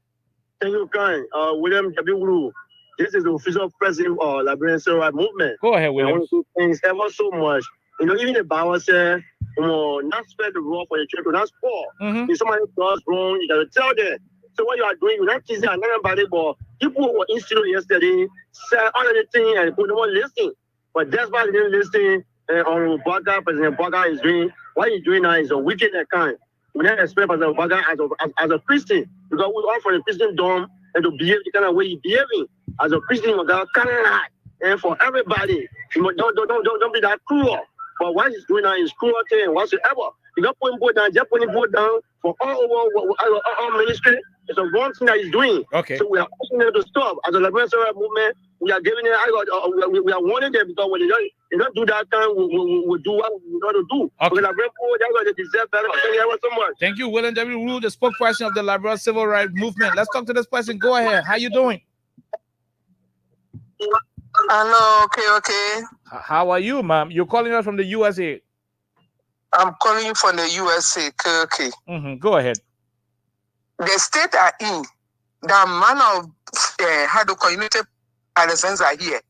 Thank you, kind. William W. Wu. This is the official president of Liberian Civil Rights Movement. Go ahead, William. I want to thank ever so much. Even the Bible said, not spread the wrong for the church, not spoil. If somebody does wrong, you got to tell them. So what you are doing, you're not teasing anybody, but people who were in studio yesterday said all of the things and put them on listening. But that's why they didn't listen. On President Baga is doing, what he's doing now is a wicked kind. We don't expect President Baga as a Christian, because we all for the Christendom and to behave the kind of way he's behaving. As a Christian, we got cannot. And for everybody, don't be that cruel. But what he's doing now is cruelty and whatsoever. You got putting board down, just putting board down for all ministry. It's a wrong thing that he's doing. Okay. So we are asking them to stop. As a Liberian movement, we are giving it. We are warning them because when they don't do that time, we'll do what we want to do. Okay. They deserve better. Thank you so much. Thank you, William W. Wu, the spokesperson of the Liberian Civil Rights Movement. Let's talk to this person. Go ahead. How you doing? Hello, okay. How are you, ma'am? You're calling us from the USA. I'm calling you from the USA, okay. Go ahead. The state are in, the amount of how the community partisans are here.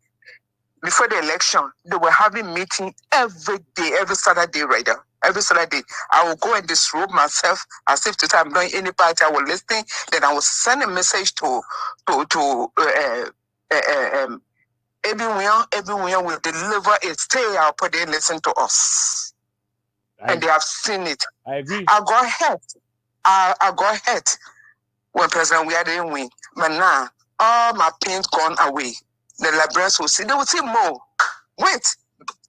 Before the election, they were having meeting every day, every Saturday, right there. Every Saturday, I will go and disrobe myself as if today I'm doing any party. I will listen, then I will send a message to everyone will deliver it. Stay out, but they listen to us. And they have seen it. I agree. I got hurt. I got hurt when President we didn't win. But now, all my pains gone away. The Liberians will see. They will see more. Wait.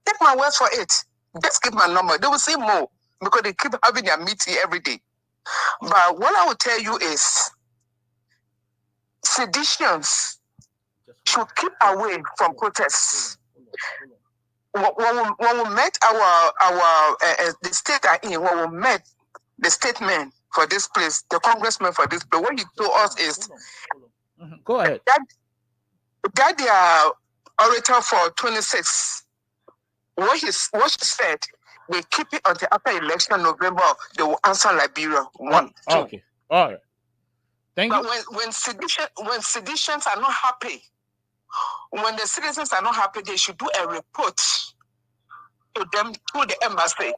Take my word for it. Just give my number. They will see more. Because they keep having their meeting every day. But what I will tell you is, seditions should keep away from protests. When we met the state are in, when we met the statement for this place, the congressman for this place, what he told us is, go ahead. That their orator for 26, what she said, they keep it until after election November, they will answer Liberia 1, 2. Okay, all right. Thank you. When seditions are not happy, when the citizens are not happy, they should do a report to them, to the embassy.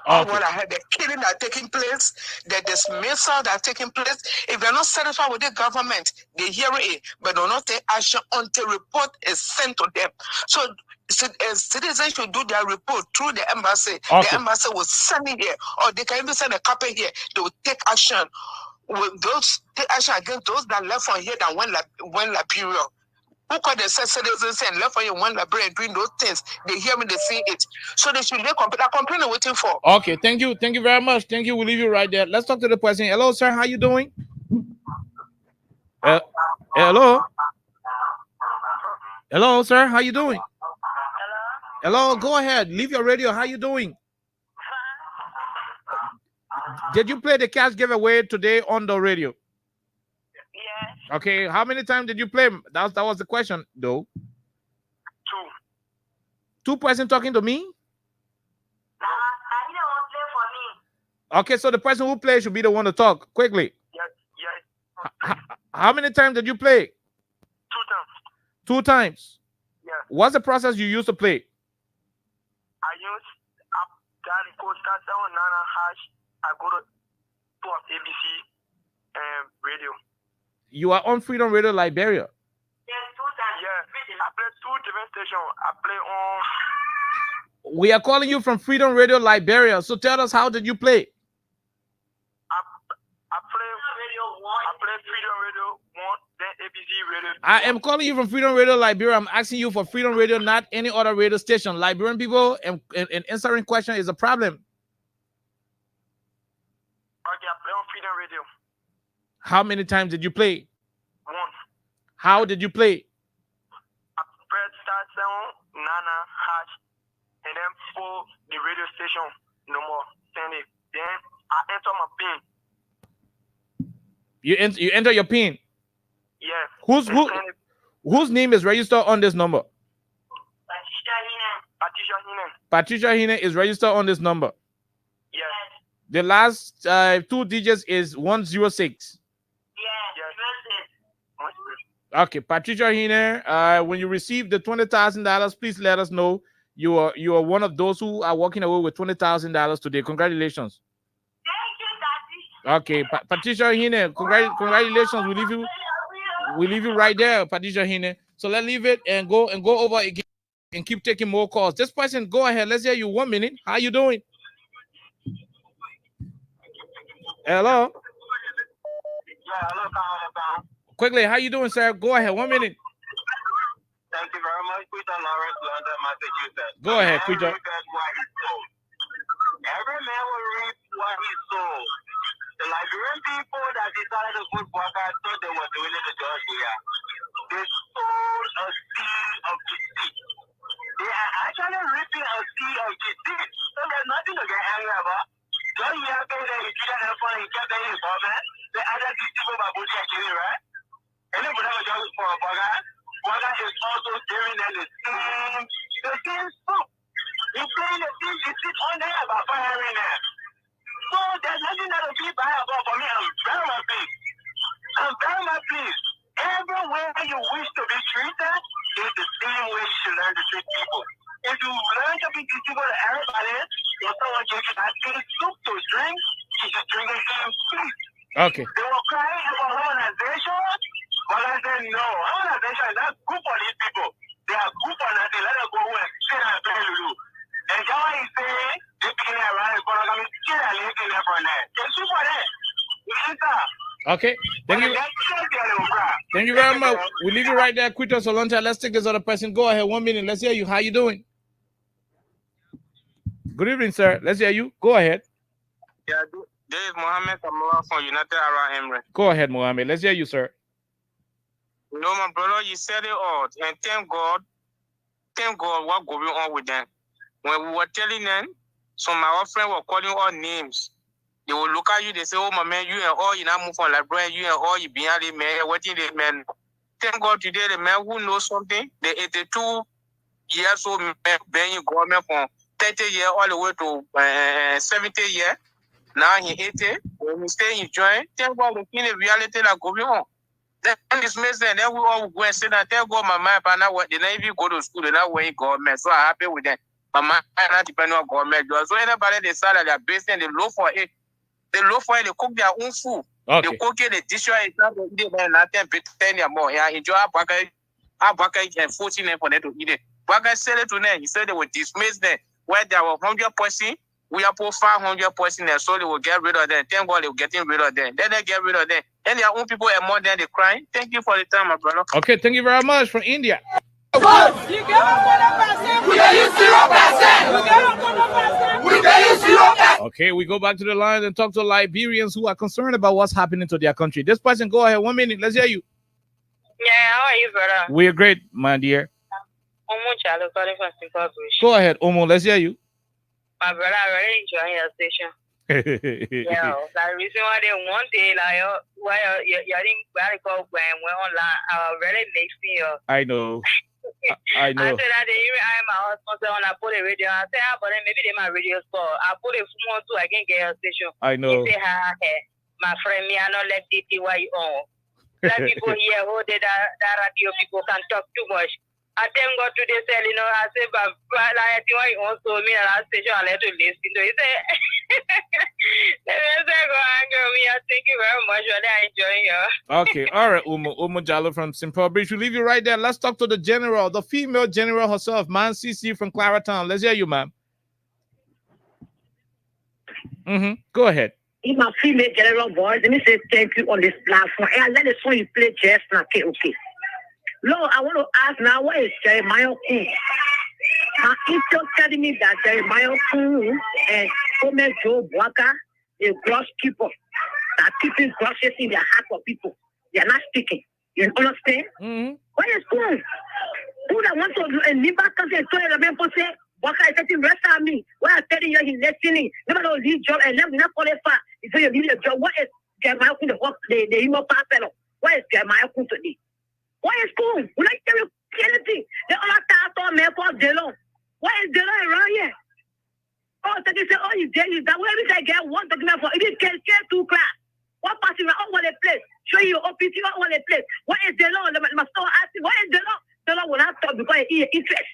What I heard, the killing that are taking place, the dismissal that are taking place. If they're not satisfied with the government, they hear it, but do not take action until report is sent to them. So citizens should do their report through the embassy. The embassy will send it here, or they can even send a copy here. They will take action. Take action against those that left from here that went Liberia. who call themselves citizens and left for you one library and doing those things. They hear me, they see it. So they should complain waiting for. Okay, thank you. Thank you very much. Thank you. We'll leave you right there. Let's talk to the person. Hello, sir. How you doing? Hello. Hello, sir. How you doing? Hello. Go ahead. Leave your radio. How you doing? Did you play the cash giveaway today on the radio? Yes. Okay. How many times did you play? That was the question, though. 2. 2 person talking to me? I didn't want to play for me. Okay, so the person who plays should be the one to talk quickly. Yes. How many times did you play? 2 times. 2 times. Yes. What's the process you use to play? I use dial code *799#. I go to ABC radio. You are on Freedom Radio Liberia. Yes, 2 times. Yeah. I play 2 different stations. I play on. We are calling you from Freedom Radio Liberia. So tell us, how did you play? I play Radio 1. I play Freedom Radio 1, then ABC Radio 2. I am calling you from Freedom Radio Liberia. I'm asking you for Freedom Radio, not any other radio station. Liberian people and answering question is a problem. Okay, I play on Freedom Radio. How many times did you play? 1. How did you play? I press *799#, and then pull the radio station no more. Send it. Then I enter my PIN. You enter your PIN. Yeah. Whose name is registered on this number? Patricia Hine is registered on this number. Yes. The last 2 digits is 106. Okay, Patricia Hine, when you receive the $20,000, please let us know. You are one of those who are walking away with $20,000 today. Congratulations. Thank you, Okay, Daddy. Patricia Hine, congratulations. We leave you right there, Patricia Hine. So let's leave it and go over again and keep taking more calls. This person, go ahead. Let's hear you. 1 minute. How you doing? Hello. Quickly, how you doing, sir? Go ahead. 1 minute. Thank you very much, Peter Lawrence, London, Massachusetts. Go ahead, Peter. Every man will reap what he sowed. The Liberian people that decided to vote for us thought they were doing it to George here. They sowed a seed of deceit. They are actually reaping a seed of deceit. So there's nothing to get angry about. George here paid that he treated them for he kept their involvement. The other people by Butcher actually, right? Anybody ever just for a bugger? Bugger is also giving them the same soup. He's playing the same deceit on there about firing them. So there's nothing that will be bad about for me. I'm very happy. Everywhere you wish to be treated is the same way you should learn to treat people. If you learn to be teachable to everybody, when someone gives you that same soup to drink, you should drink the same soup. Okay. They were crying about harmonization, but I said no. Harmonization is not good for these people. They are good for nothing. Let them go and sit and play Lulu. And that's why he said, they're picking it around the corner, coming, get a link in there from there. They're super there. Okay. Thank you very much. We leave you right there. Quito Solonta. Let's take this other person. Go ahead. 1 minute. Let's hear you. How you doing? Good evening, sir. Let's hear you. Go ahead. Yeah, this is Mohammed Kamara from United Arab Emirates. Go ahead, Mohammed. Let's hear you, sir. You know, my brother, you said it all. And thank God what going on with them. When we were telling them, some of our friends were calling all names. They will look at you, they say, oh, my man, you and all, you now move on like Brian, you and all, you behind the man, what did they man? Thank God today, the man who knows something, the 82 years old man, being government from 30 years all the way to 70 years. Now he 80, when we stay in joint, thank God we in the reality that going on. Then this makes them, then we all go and say that, thank God my man, but now they don't even go to school, they not wearing government, so I'm happy with them. My man, not depending on government. So anybody they say that they're based and they look for it. They look for it, they cook their own food. Okay. They cook it, they destroy it, they nothing better more. Yeah, enjoy our bucket and 14 for them to eat it. Bucket sell it to them. He said they would dismiss them. Where there were 100%, we are put 500%, so they will get rid of them. Thank God they were getting rid of them. Then they get rid of them. And their own people are more than the crime. Thank you for the time, my brother. Okay, thank you very much from India. Okay, we go back to the line and talk to Liberians who are concerned about what's happening to their country. This person, go ahead. 1 minute. Let's hear you. Yeah, how are you, brother? We're great, my dear. Go ahead, Omo. Let's hear you. My brother, I really enjoy your station. Yeah, the reason why they want it, like, why you didn't go when we're online, really makes me. I know. I know. I said that I am my husband when I put a radio. I said, but then maybe they my radio store. I put a phone too. I can get your station. I know. He say, my friend, me, I not let it why you on. Let people here who did that radio people can talk too much. I thank God to the cell, you know, I said, but I think why you also me and I station I let to listen to. He said, thank you very much. Really, I enjoy you. Okay, all right, Umo Jallo from Simple Bridge. We'll leave you right there. Let's talk to the general, the female general herself, Man CC from Claratown. Let's hear you, ma'am. Go ahead. In my female general voice, let me say thank you on this platform. And let the song you play just now, okay. Lord, I want to ask now, what is Jeremiah Kuhn? If you're telling me that Jeremiah Kuhn and Homer Joe Waka, a gross keeper, that keeping grosses in the heart of people, they are not speaking. You understand? What is Kuhn? Who that want to live back and say, say, Waka is taking rest on me. Why I'm telling you he's listening? Never know leave job and never not qualify. If you need a job, what is Jeremiah Kuhn, the emo pastor? What is Jeremiah Kuhn today? What is cool? We like to anything. They all attack on me for Delon. What is Delon around here? Oh, they say, oh, he's there. That way, every time I get one document for it is care two class. What passing around all the place? Show you OPT all the place. What is Delon? They must start asking, what is Delon? Delon will not talk because he interest.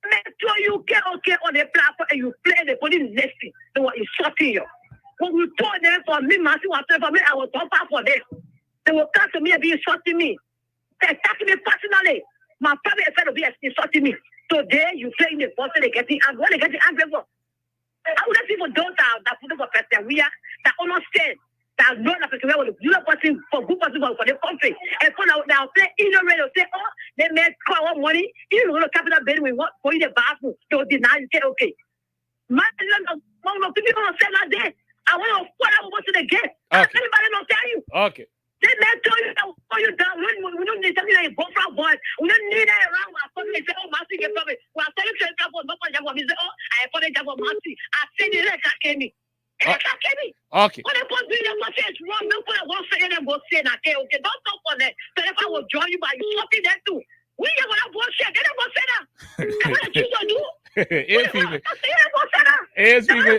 Make sure you get okay on the platform and you play the police next thing. They were insulting you. When we told them for me, for me, I was top for them. They will come to me and be insulting me. They attack me personally. My family is trying to be insulting me. Today, you play in the boss and they getting angry. When they getting angry, I would have people don't have that put up a person we are that understand that know that person will do a person for good person for the country. And for now, play in the radio, say, oh, they make call money. Even when the capital bill we want for you the bathroom, they will deny you say, okay. My people don't say that day. I want to put out what they get. Anybody don't tell you. Okay. They may tell you that what you done. We don't need something like both from boys. We don't need that around our family. Say, oh, Marcy, get from it. We are telling you for no one. Say, oh, I apologize for Marcy. I said it like that came me. Okay. When they put me in my face wrong, don't put a one second and go say that. Okay, don't talk for that. So if I will join you by you something that too. We ain't gonna bullshit. They don't go say that. I'm gonna choose on you. It's even. It's even.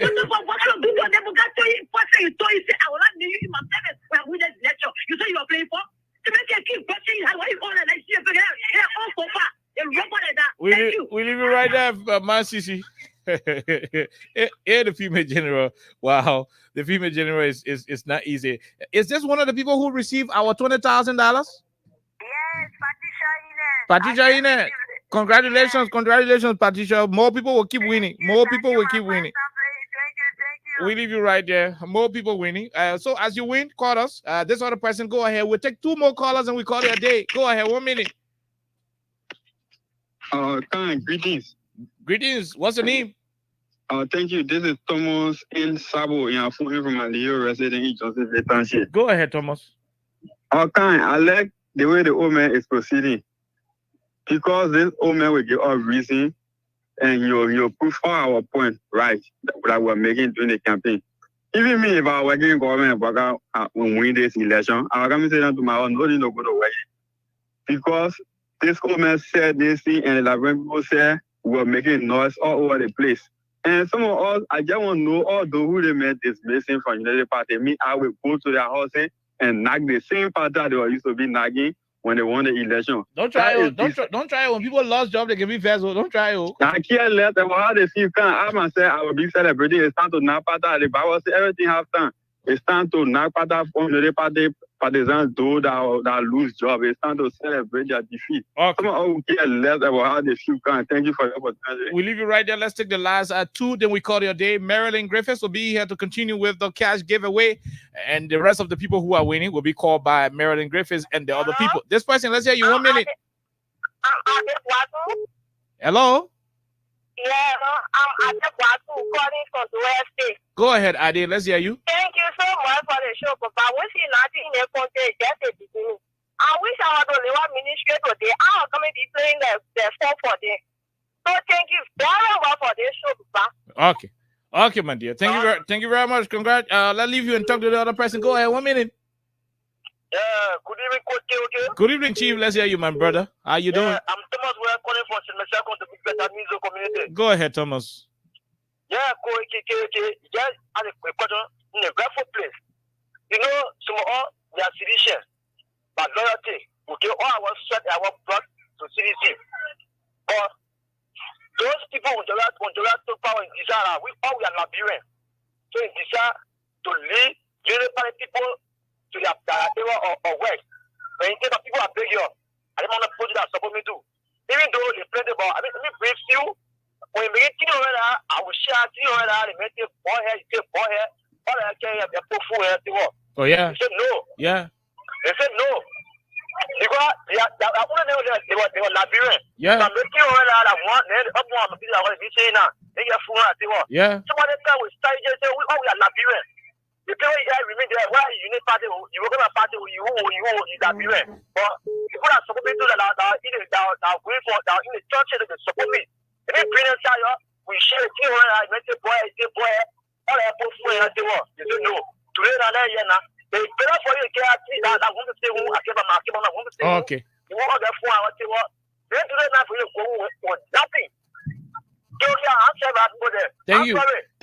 You say you are playing for? To make a keep watching how you call it like she figure out. Yeah, all for far. We leave it right there, Man CC. The female general. Wow, the female general is not easy. Is this one of the people who received our $20,000? Yes, Patricia Ine. Congratulations, Patricia. More people will keep winning. More people will keep winning. We leave you right there. More people winning. So as you win, call us. This other person, go ahead. We'll take 2 more callers and we call it a day. Go ahead. 1 minute. Greetings. Greetings. What's the name? Thank you. This is Thomas in Sabo in phone from my Leo resident in Joseph Township. Go ahead, Thomas. I like the way the old man is proceeding. Because this old man will give us reason and you prove our point right that we're making during the campaign. Even me, if I was working in government when we win this election, I was going to say that to my own, no go to work. Because this old man said this thing and like when people say we're making noise all over the place. And some of us, I just want to know all those who they made this missing from United Party. Me, I will go to their house and knock the same party that they were used to be nagging when they won the election. Don't try it. Don't try it. When people lost job, they can be vessel. Don't try it. I care less about how they feel. I myself, I will be celebrating. It's time to knock party. The Bible says everything have time. It's time to knock party from United Party partisans, those that lose job, it's time to celebrate their defeat. Okay. Some of us care less about how they feel. Thank you for your opportunity. We leave you right there. Let's take the last two, then we call it a day. Marilyn Griffiths will be here to continue with the cash giveaway, and the rest of the people who are winning will be called by Marilyn Griffiths and the other people. This person, let's hear you 1 minute. Hello? Yeah, I'm Adekwatu calling from the West State. Go ahead, Adi. Let's hear you. Thank you so much for the show, Papa. We see nothing in the country, just a beginning. I wish I was the one ministry today. I was going to be playing the song for them. So thank you very much for this show, Papa. Okay. Okay, my dear. Thank you very much. Congrats. Let's leave you and talk to the other person. Go ahead. 1 minute. Yeah, good evening, Coach. Okay. Good evening, Chief. Let's hear you, my brother. How you doing? I'm Thomas. We're calling from Sinmeshako to Big Better Music Community. Go ahead, Thomas. Yeah, Coach. Just as a question in a grateful place. You know, some of they are citizens, but loyalty. Okay, all our sweat, our blood to CDC. But those people with the right to power in desire, we are Liberian. So in desire to lead people to their table or work. When you think that people are big here, I don't want to put it as supposed to do. Even though they play the ball, I mean, let me brief you. When we get to I will share to you, and make it boy here, you take boy here, all I can have a full here to work. Oh, yeah. They said no. Yeah. They said no. Because they were Liberian. Yeah. So making all that I want, then up one people are going to be saying now. They get full at the work. Yeah. Somebody time we start just say, we are Liberian. The people you guys remain there, why you need party, you work on a party, you Liberian. But people are supposed to do that going for that in the church that they support me. If they bring us out, we share a team where I met a boy, all I put for the world. They say no. Today, they better for you to get that I want to say who I came on, I want to say. Okay. You want to get 4 hours to work. Then today, now for you to go with nothing.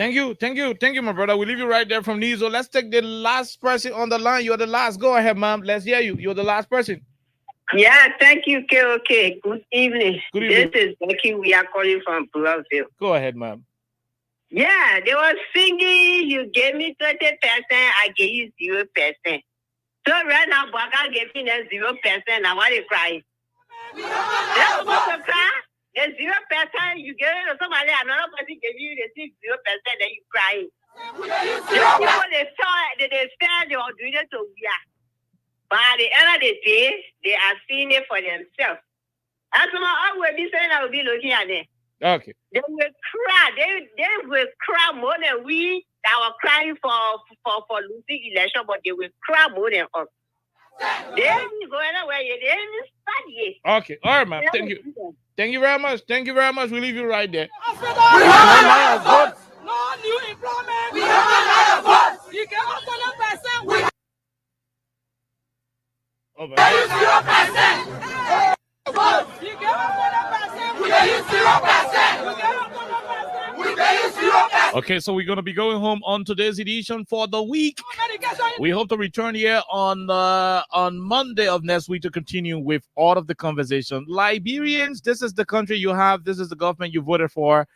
Thank you, my brother. We leave you right there from Nizo. Let's take the last person on the line. You're the last. Go ahead, ma'am. Let's hear you. You're the last person. Yeah, thank you, KOK. Good evening. Good evening. This is Becky. We are calling from Bluffville. Go ahead, ma'am. Yeah, they were singing. You gave me 30%. I gave you 0%. So right now, Baka gave me 0%. Now why are you crying? That's supposed to cry. The 0%, you gave it to somebody, another person gave you the 0%, then you crying. Those people, they said they were doing it to we are. But at the end of the day, they are seeing it for themselves. And some of will be saying I will be looking at them. Okay. They will cry. They will cry more than we that were crying for losing election, but they will cry more than us. They ain't going anywhere. They ain't start yet. Okay. All right, ma'am. Thank you. Thank you very much. Thank you very much. We leave you right there. No new employment. We have a lot of votes. You can open 1%. Oh, my God. 0%. You can open 1%. We can use 0%. We can open 1%. We can use 0%. Okay, so we're going to be going home on today's edition for the week. We hope to return here on Monday of next week to continue with all of the conversation. Liberians, this is the country you have. This is the government you voted for.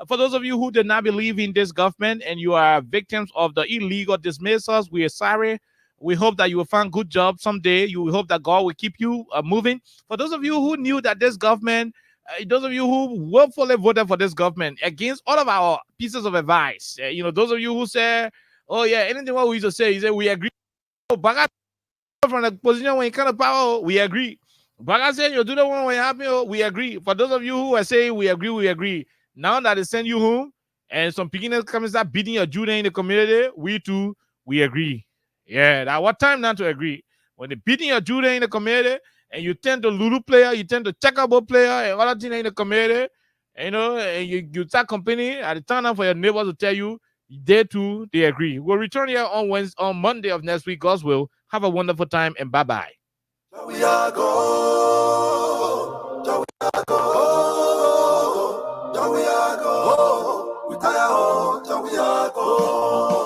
For those of you who did not believe in this government and you are victims of the illegal dismissals, we are sorry. We hope that you will find good job someday. You hope that God will keep you moving. For those of you who knew that this government, those of you who willfully voted for this government against all of our pieces of advice, those of you who say, oh yeah, anything what we used to say, you say we agree. Baga from the position when you kind of power, we agree. Baga said you do the one when you're happy, we agree. For those of you who are saying we agree. Now that they send you home and some beginners come and start beating your Judah in the community, we agree. Yeah, that's what time not to agree. When they're beating your Judah in the community and you tend to Lulu player, you tend to checkerboard player and other things in the community, and you start complaining at the time for your neighbors to tell you they too, they agree. We'll return here on Monday of next week, God's will. Have a wonderful time and bye-bye. We are go. We are go. We are go.